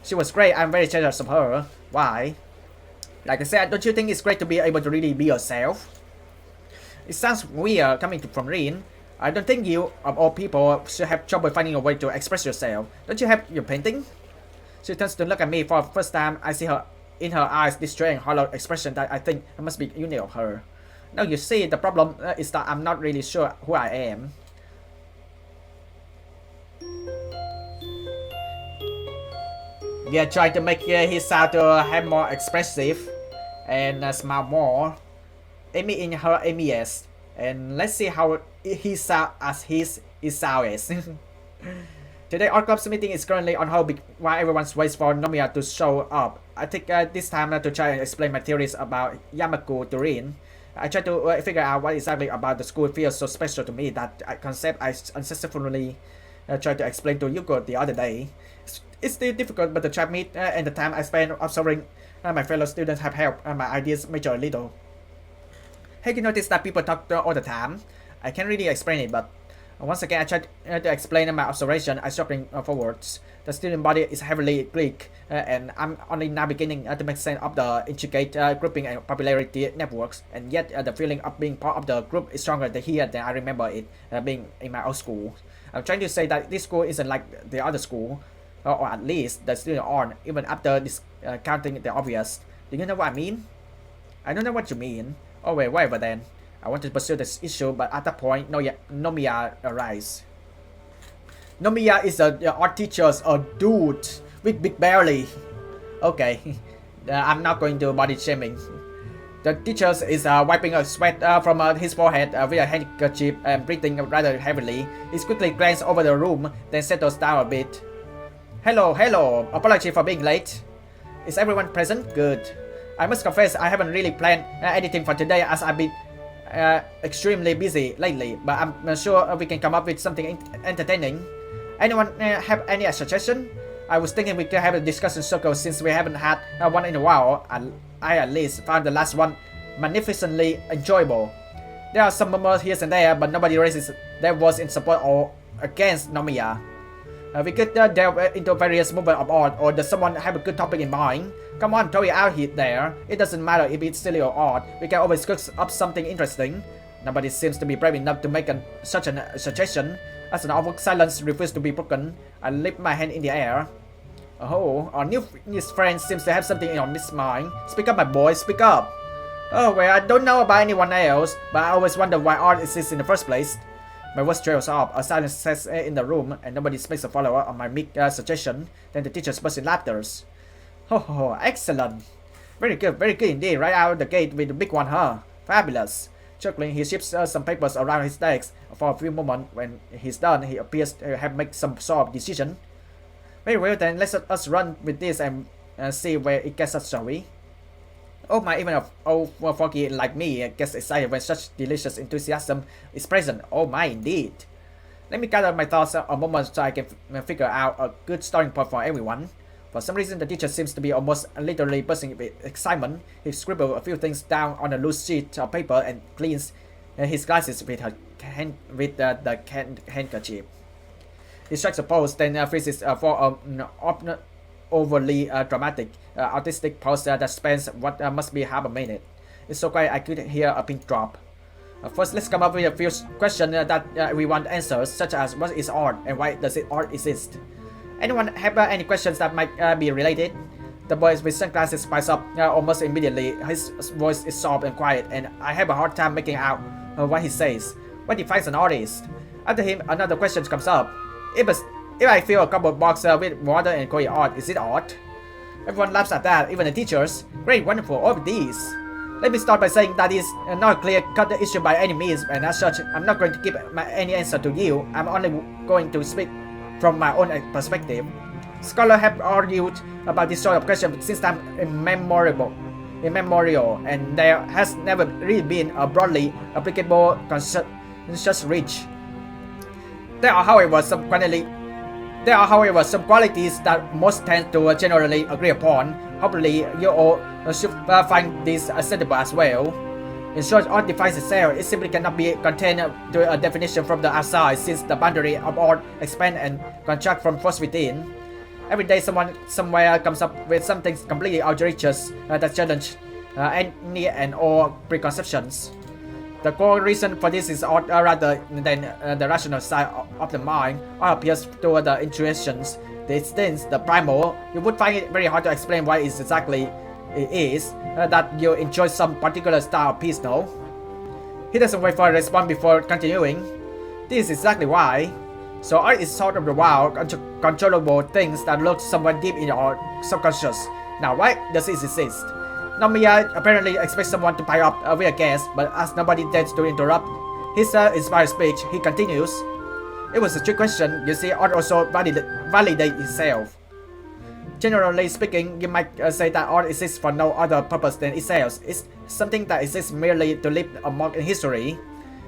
She was great. I'm very jealous of her. Why? Like I said, don't you think it's great to be able to really be yourself? It sounds weird coming from Rin. I don't think you, of all people, should have trouble finding a way to express yourself. Don't you have your painting? She turns to look at me for the first time. I see her in her eyes this strange hollow expression that I think must be unique of her. Now you see, the problem is that I'm not really sure who I am. We are trying to make his sound to have more expressive and smile more. Amy in her Emiest, and let's see how he sounds as his sounds. Today our club's meeting is currently on hold while everyone waits for Nomiya to show up. I take this time to try and explain my theories about Yamaku to Rin. I try to figure out what exactly about the school feels so special to me. That concept I unsuccessfully tried to explain to Yuko the other day. It's still difficult, but the chat meet and the time I spend observing my fellow students have helped my ideas mature a little. Have you noticed that people talk all the time? I can't really explain it, but once again I tried to explain my observation. I struggling forwards. The student body is heavily Greek, and I'm only now beginning to make sense of the intricate grouping and popularity networks, and yet the feeling of being part of the group is stronger here than I remember it being in my old school. I'm trying to say that this school isn't like the other school, or at least the students aren't, even after discounting the obvious. Do you know what I mean? I don't know what you mean. Oh wait, whatever then. I want to pursue this issue, but at that point, Nomiya arrives. Nomiya is an art teacher, a dude with big belly. Okay, I'm not going to body shaming. The teacher is wiping a sweat from his forehead with a handkerchief and breathing rather heavily. He quickly glances over the room, then settles down a bit. Hello. Apology for being late. Is everyone present? Good. I must confess I haven't really planned anything for today as I've been extremely busy lately, but I'm sure we can come up with something entertaining. Anyone have any suggestion? I was thinking we could have a discussion circle since we haven't had one in a while. I at least found the last one magnificently enjoyable. There are some murmurs here and there, but nobody raises their voice in support or against Nomiya. We could delve into various movements of art, or does someone have a good topic in mind? Come on, throw it out here there. It doesn't matter if it's silly or odd. We can always cook up something interesting. Nobody seems to be brave enough to make such a suggestion. As an awkward silence refuses to be broken, I lift my hand in the air. Oh, our new friend seems to have something on his mind. Speak up, my boy, speak up. Oh, well, I don't know about anyone else, but I always wonder why art exists in the first place. My voice trails off, a silence sets in the room, and nobody makes a follow-up on my meek suggestion. Then the teachers burst in laughter. Oh, excellent. Very good indeed. Right out of the gate with the big one, huh? Fabulous. Chuckling, he shifts some papers around his desk for a few moments. When he's done, he appears to have made some sort of decision. Very well then, let us run with this and see where it gets us, shall we? Oh my, even a old foggy like me gets excited when such delicious enthusiasm is present. Oh my, indeed. Let me gather my thoughts a moment so I can figure out a good starting point for everyone. For some reason, the teacher seems to be almost literally bursting with excitement. He scribbled a few things down on a loose sheet of paper and cleans his glasses with the handkerchief. He strikes a pose, then freezes for an overly dramatic, artistic pose that spans what must be half a minute. It's so quiet I could hear a pin drop. First, let's come up with a few questions that we want answers, such as what is art and why does art exist? Anyone have any questions that might be related? The boy with sunglasses spikes up almost immediately. His voice is soft and quiet, and I have a hard time making out what he says. What defines an artist? After him, another question comes up. If I fill a cardboard box with water and call it art, is it art? Everyone laughs at that, even the teachers. Great, wonderful, all of these. Let me start by saying that is not a clear-cut issue by any means, and as such, I'm not going to give any answer to you. I'm only going to speak from my own perspective. Scholars have argued about this sort of question since time immemorial, and there has never really been a broadly applicable consensus reached. There are, however, some qualities that most tend to generally agree upon. Hopefully, you all should find this acceptable as well. In short, art defines itself. It simply cannot be contained to a definition from the outside, since the boundary of art expand and contract from force within. Every day, someone somewhere comes up with something completely outrageous that challenge any and all preconceptions. The core reason for this is art rather than the rational side of the mind. Art appeals to the intuitions, the instincts, the primal. You would find it very hard to explain why it is that you enjoy some particular style of piece, no? He doesn't wait for a response before continuing. This is exactly why. So art is sort of the wild, uncontrollable things that lurk somewhere deep in your subconscious. Now, why does it exist? Nomiya apparently expects someone to pile up with a guess, but as nobody dares to interrupt his inspired speech, he continues. It was a trick question. You see, art also validates itself. Generally speaking, you might say that art exists for no other purpose than itself. It's something that exists merely to leave a mark in history.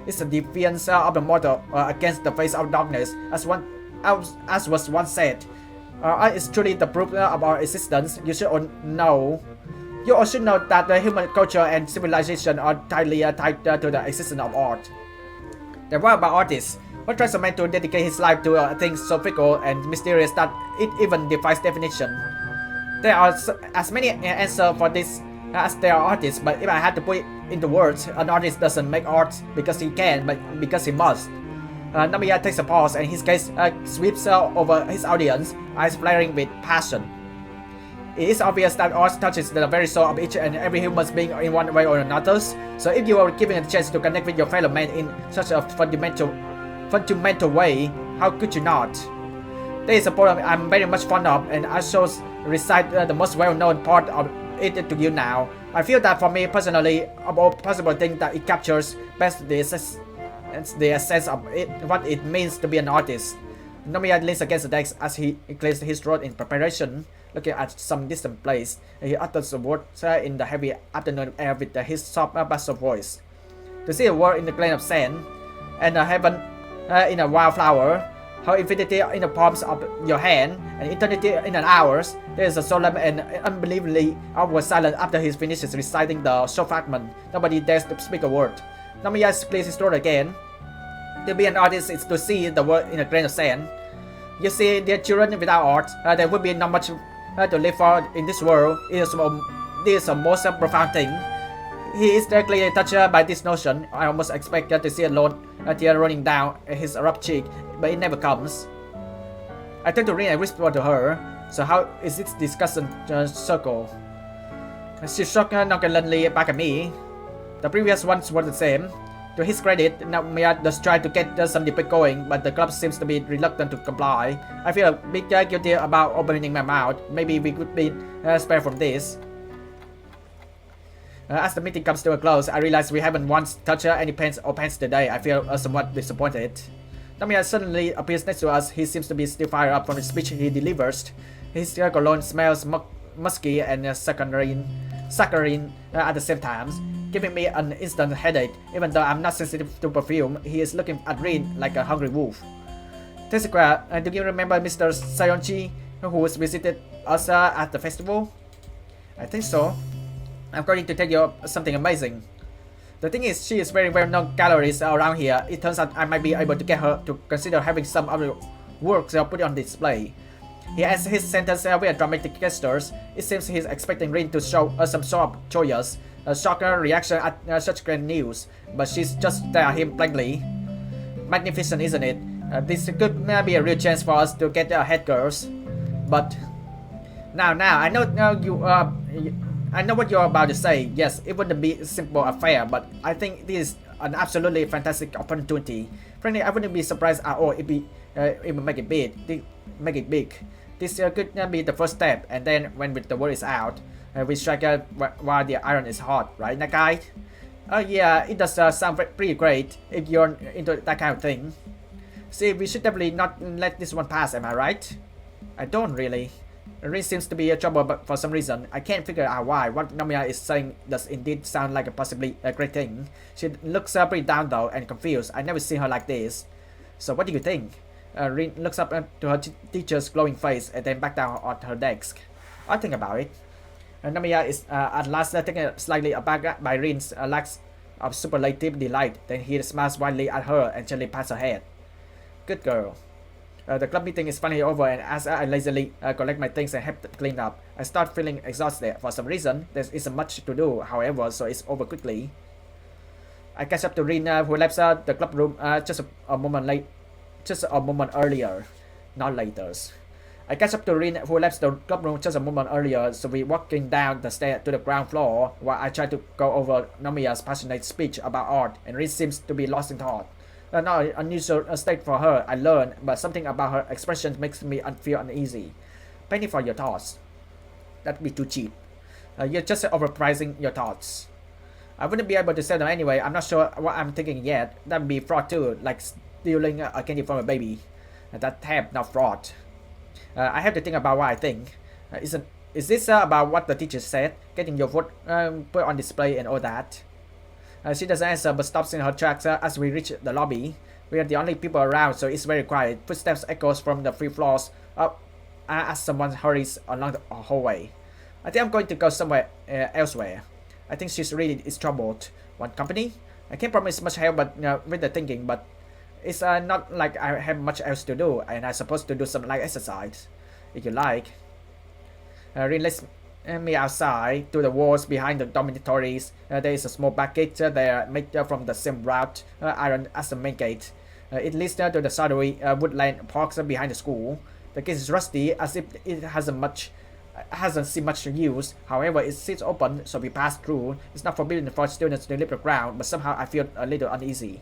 It's a defiance of the mortal against the face of darkness, as was once said. Art is truly the proof of our existence. You should all know. You all should know that the human culture and civilization are tightly tied to the existence of art. Then what about artists? What drives a man to dedicate his life to things so fickle and mysterious that it even defies definition? There are as many answers for this as there are artists, but if I had to put it into words, an artist doesn't make art because he can, but because he must. Nomiya takes a pause and his gaze sweeps over his audience, eyes flaring with passion. It is obvious that art touches the very soul of each and every human being in one way or another, so if you are given a chance to connect with your fellow man in such a fundamental way, how could you not? There is a poem I'm very much fond of, and I shall recite the most well-known part of it to you now. I feel that for me personally, of all possible things, that it captures best the essence of it, what it means to be an artist. Nomiya leans against the desk as he clears his throat in preparation, looking at some distant place. He utters the words in the heavy afternoon air with his soft bass voice. To see a world in the grain of sand, and a heaven in a wildflower, how infinity in the palms of your hand, and eternity in an hours. There is a solemn and unbelievably awkward silence after he finishes reciting the short fragment. Nobody dares to speak a word. Nomiya clears his throat again. To be an artist is to see the world in a grain of sand. You see, dear children, without art, there would be not much to live for in this world. This is a most profound thing. He is directly touched by this notion. I almost expect to see a tear running down his rough cheek, but it never comes. I turn to Rin and whisper to her, so how is this discussion circle? She shook nonchalantly back at me. The previous ones were the same. To his credit, Nomiya does try to get some debate going, but the club seems to be reluctant to comply. I feel a bit guilty about opening my mouth. Maybe we could be spared from this. As the meeting comes to a close, I realize we haven't once touched any pens today. I feel somewhat disappointed. Nomiya suddenly appears next to us. He seems to be still fired up from the speech he delivers. His cologne smells musky and saccharine. saccharine at the same time, giving me an instant headache. Even though I'm not sensitive to perfume, he is looking at Rin like a hungry wolf. Tezuka, do you remember Mr. Sayonji, who visited us at the festival? I think so. I'm going to tell you something amazing. The thing is, she is very well-known galleries around here. It turns out I might be able to get her to consider having some of the works put on display. He ends his sentence with dramatic gestures. It seems he's expecting Rin to show some sort of joyous, shocker reaction at such grand news, but she's just stare at him blankly. Magnificent, isn't it? This could be a real chance for us to get ahead, girls. But now, I know I know what you're about to say. Yes, it wouldn't be a simple affair, but I think this is an absolutely fantastic opportunity. Frankly, I wouldn't be surprised at all if we make it big. This could be the first step, and then when the word is out, we strike while the iron is hot, right, Nakai? Yeah, it does sound pretty great if you're into that kind of thing. See, we should definitely not let this one pass, am I right? I don't really. Rin seems to be a trouble, but for some reason, I can't figure out why. What Nomiya is saying does indeed sound like a possibly a great thing. She looks pretty down though and confused. I've never seen her like this. So what do you think? Rin looks up to her teacher's glowing face and then back down on her desk. I'll think about it. Nomiya is at last taken slightly aback by Rin's lack of superlative delight. Then he smiles widely at her and gently pats her head. Good girl. The club meeting is finally over, and as I lazily collect my things and help clean up, I start feeling exhausted. For some reason, there isn't much to do, however, so it's over quickly. I catch up to Rin, who left the club room just a moment earlier, not later. I catch up to Rin, who left the club room just a moment earlier, so we're walking down the stairs to the ground floor, while I try to go over Nomiya's passionate speech about art, and Rin seems to be lost in thought. Not an unusual state for her, I learned, but something about her expression makes me feel uneasy. Penny for your thoughts. That'd be too cheap. You're just overpricing your thoughts. I wouldn't be able to say them anyway. I'm not sure what I'm thinking yet. That'd be fraud too, like stealing a candy from a baby. That tab, not fraud. I have to think about what I think. Is this about what the teacher said? Getting your foot put on display and all that? She doesn't answer but stops in her tracks as we reach the lobby. We are the only people around, so it's very quiet. Footsteps echoes from the 3 floors up as someone hurries along the hallway. I think I'm going to go somewhere elsewhere. I think she's really is troubled. Want company? I can't promise much help but with the thinking, but it's not like I have much else to do, and I'm supposed to do some light exercise. If you like. Rin lets me outside to the walls behind the dormitories. There is a small back gate there made from the same wrought iron as the main gate. It leads to the shadowy woodland parks behind the school. The gate is rusty, as if it hasn't seen much use. However, it sits open, so we pass through. It's not forbidden for students to leave the ground, but somehow I feel a little uneasy.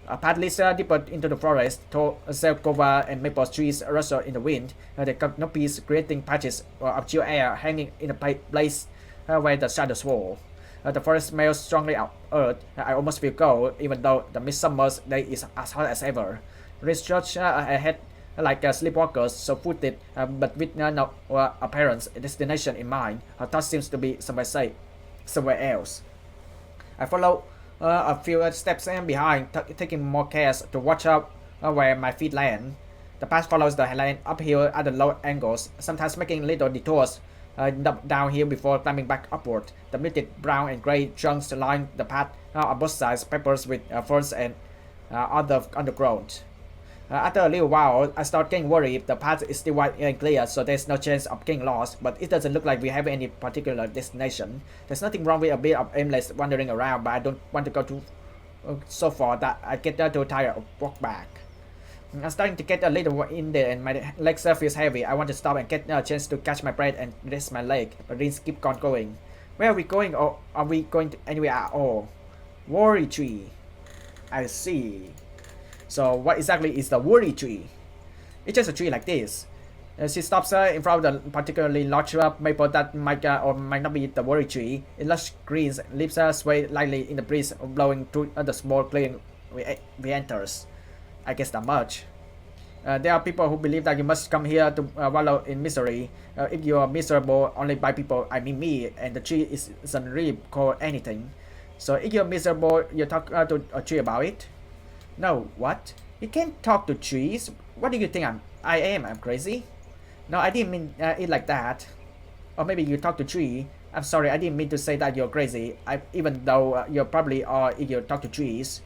A path leads deeper into the forest. Tall Zelkova and maple trees rustle in the wind. The canopies creating patches of chill air hanging in a place where the shadows fall. The forest smells strongly of earth. I almost feel cold, even though the midsummer's day is as hot as ever. Rin stretch ahead like sleepwalkers, so footed, but with no apparent destination in mind. Her thought seems to be somewhere else. I follow a few steps behind, taking more care to watch out where my feet land. The path follows the land uphill at the low angles, sometimes making little detours downhill before climbing back upward. The muted brown and grey trunks line the path on both sides, peppers with ferns and other undergrowth. After a little while, I start getting worried if the path is still wide and clear, so there's no chance of getting lost, but it doesn't look like we have any particular destination. There's nothing wrong with a bit of aimless wandering around, but I don't want to go too so far that I get too tired of walk back. I'm starting to get a little in there and my legs feels heavy. I want to stop and get a chance to catch my breath and rest my leg, but Rin keep on going. Where are we going, or are we going to anywhere at all? Worry tree. I see. So what exactly is the worry tree? It's just a tree like this. She stops in front of the particularly large maple that might or might not be the worry tree. In lush greens, leaves sway lightly in the breeze, blowing through the small clearing we enters. I guess that much. There are people who believe that you must come here to wallow in misery. If you are miserable only by people, I mean me, and the tree isn't really called anything. So if you're miserable, you talk to a tree about it? No, what? You can't talk to trees. What do you think I am? I'm crazy? No, I didn't mean it like that. Or maybe you talk to tree. I'm sorry, I didn't mean to say that you're crazy. Even though you probably are if you talk to trees.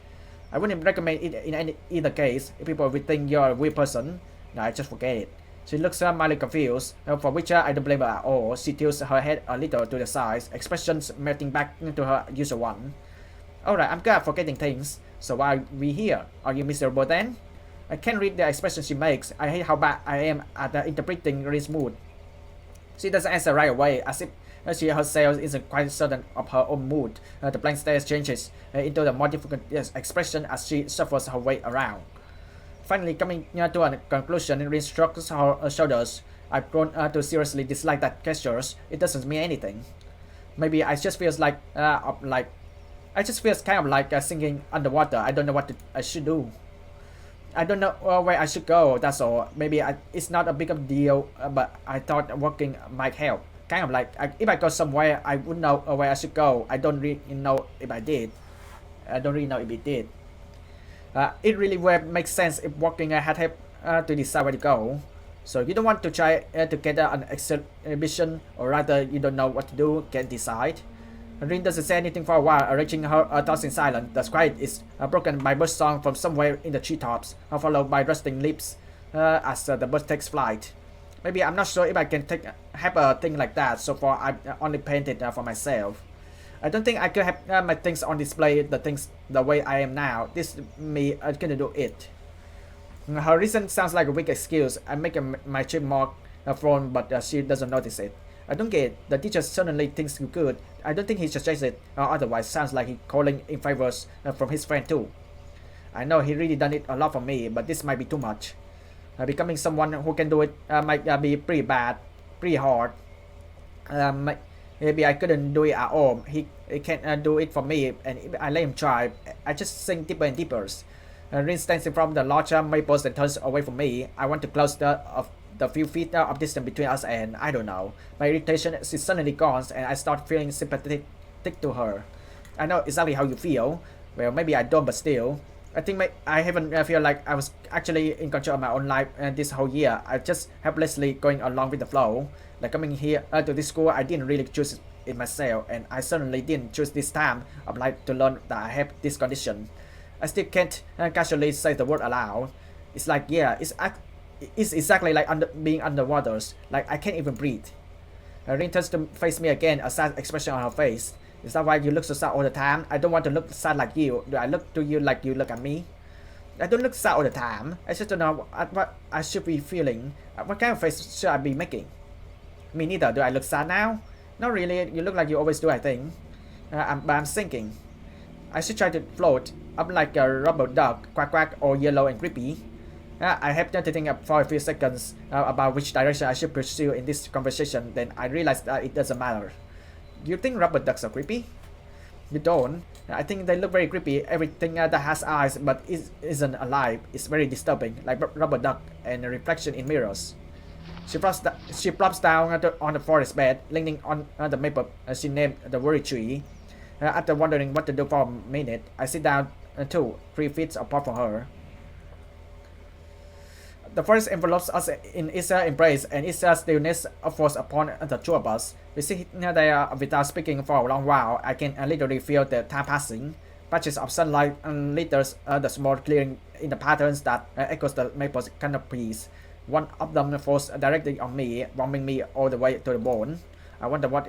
I wouldn't recommend it in either case. If people would think you're a weird person, no, just forget it. She looks mildly confused, for which I don't blame her at all. She tilts her head a little to the side, expressions melting back into her usual one. Alright, I'm good at forgetting things. So why are we here? Are you miserable then? I can't read the expression she makes. I hate how bad I am at interpreting Rin's mood. She doesn't answer right away, as if she herself isn't quite certain of her own mood. The blank stare changes into the more difficult expression as she shuffles her way around. Finally, coming to a conclusion, Rin shrugs her shoulders. I've grown to seriously dislike that gestures. It doesn't mean anything. Maybe I just feels like I just feels kind of like sinking underwater. I don't know what I should do. I don't know where I should go. That's all. Maybe it's not a big of a deal, but I thought walking might help. Kind of like if I go somewhere, I would know where I should go. I don't really know if I did. I don't really know if it did. It really would make sense if walking had helped to decide where to go. So you don't want to try together an exhibition, or rather you don't know what to do, can't decide. Rin doesn't say anything for a while, arranging her thoughts in silence. The quiet is broken by bird song from somewhere in the treetops, followed by rusting leaves as the bird takes flight. Maybe I'm not sure if I can have a thing like that. So far, I've only painted for myself. I don't think I could have my things on display, the way I am now. This me gonna do it. Her reason sounds like a weak excuse. I make my trip more fun, but she doesn't notice it. I don't get it. The teacher certainly thinks you good. I don't think he suggested it, or otherwise sounds like he calling in favors from his friend too. I know he really done it a lot for me, but this might be too much. Becoming someone who can do it might be pretty bad, pretty hard. Maybe I couldn't do it at all. He can't do it for me, and if I let him try, I just sink deeper and deeper. Rin stands in front of the larger maples and turns away from me. I want to close the few feet of distance between us, and I don't know. My irritation is suddenly gone, and I start feeling sympathetic to her. I know exactly how you feel. Well, maybe I don't, but still. I think I haven't feel like I was actually in control of my own life this whole year. I'm just helplessly going along with the flow. Like coming here to this school, I didn't really choose it myself, and I certainly didn't choose this time of life to learn that I have this condition. I still can't casually say the word aloud. It's like, yeah, it's exactly like being underwater. Like I can't even breathe. Rin turns to face me again, a sad expression on her face. Is that why you look so sad all the time? I don't want to look sad like you. Do I look to you like you look at me? I don't look sad all the time. I just don't know what I should be feeling. What kind of face should I be making? Me neither. Do I look sad now? Not really. You look like you always do, I think. But I'm sinking. I should try to float up like a rubber duck, quack quack, or yellow and creepy. I have to think for a few seconds about which direction I should pursue in this conversation. Then I realized that it doesn't matter. Do you think rubber ducks are creepy? You don't. I think they look very creepy. Everything that has eyes but isn't alive is very disturbing, like rubber duck and a reflection in mirrors. She plops down on the forest bed, leaning on the maple she named the worry tree. After wondering what to do for a minute, I sit down too, 3 feet apart from her. The forest envelopes us in its embrace, and its stillness falls upon the two of us. We sit there without speaking for a long while. I can literally feel the time passing. Patches of sunlight litters the small clearing in the patterns that echoes the maple's canopies. One of them falls directly on me, warming me all the way to the bone. I wonder what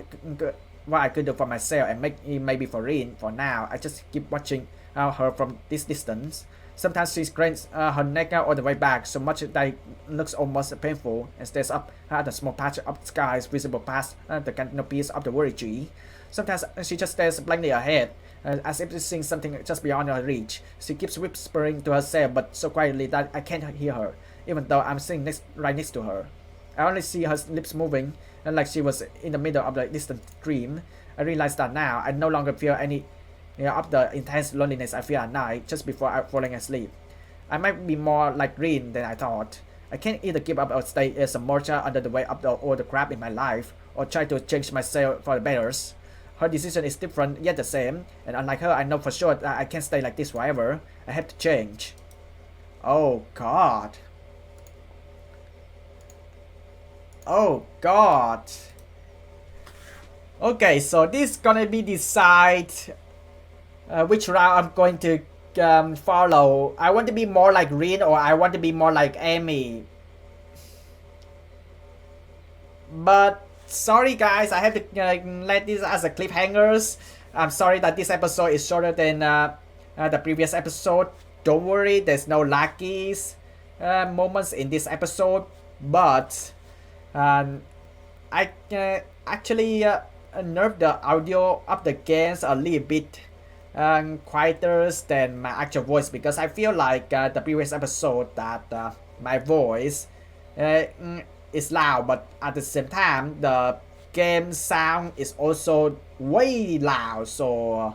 I could do for myself and maybe for Rin. For now, I just keep watching her from this distance. Sometimes she cranes her neck all the way back so much that it looks almost painful, and stares up at the small patch of sky visible past the canopies of the worry tree. Sometimes she just stares blankly ahead, as if she's seeing something just beyond her reach. She keeps whispering to herself, but so quietly that I can't hear her, even though I'm sitting right next to her. I only see her lips moving, like she was in the middle of a distant dream. I realize that now. I no longer feel any of the intense loneliness I feel at night just before falling asleep. I might be more like green than I thought. I can't either give up or stay as a martyr under the weight of all the crap in my life, or try to change myself for the better. Her decision is different yet the same, and unlike her, I know for sure that I can't stay like this forever. I have to change. Oh God. Oh God. Okay, so this gonna be decide which route I'm going to follow. I want to be more like Rin or I want to be more like Amy. But sorry guys, I have to let this as a cliffhangers. I'm sorry that this episode is shorter than the previous episode. Don't worry, there's no lackies moments in this episode. But I actually nerfed the audio of the games a little bit quieter than my actual voice, because I feel like the previous episode that my voice is loud, but at the same time the game sound is also way loud, so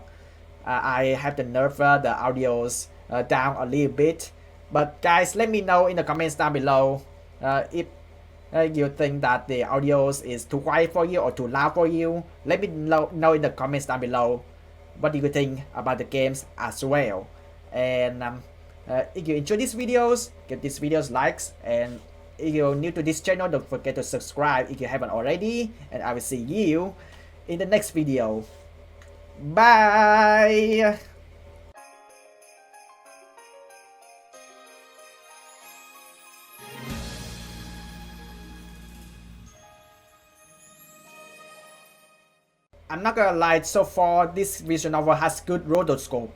I have to nerf the audios down a little bit. But guys, let me know in the comments down below if you think that the audios is too quiet for you or too loud for you. Let me know in the comments down below what do you think about the games as well. And if you enjoy these videos, give these videos likes, and if you're new to this channel, don't forget to subscribe if you haven't already, and I will see you in the next video. Bye. I'm not gonna lie, so far this visual novel has good rotoscope.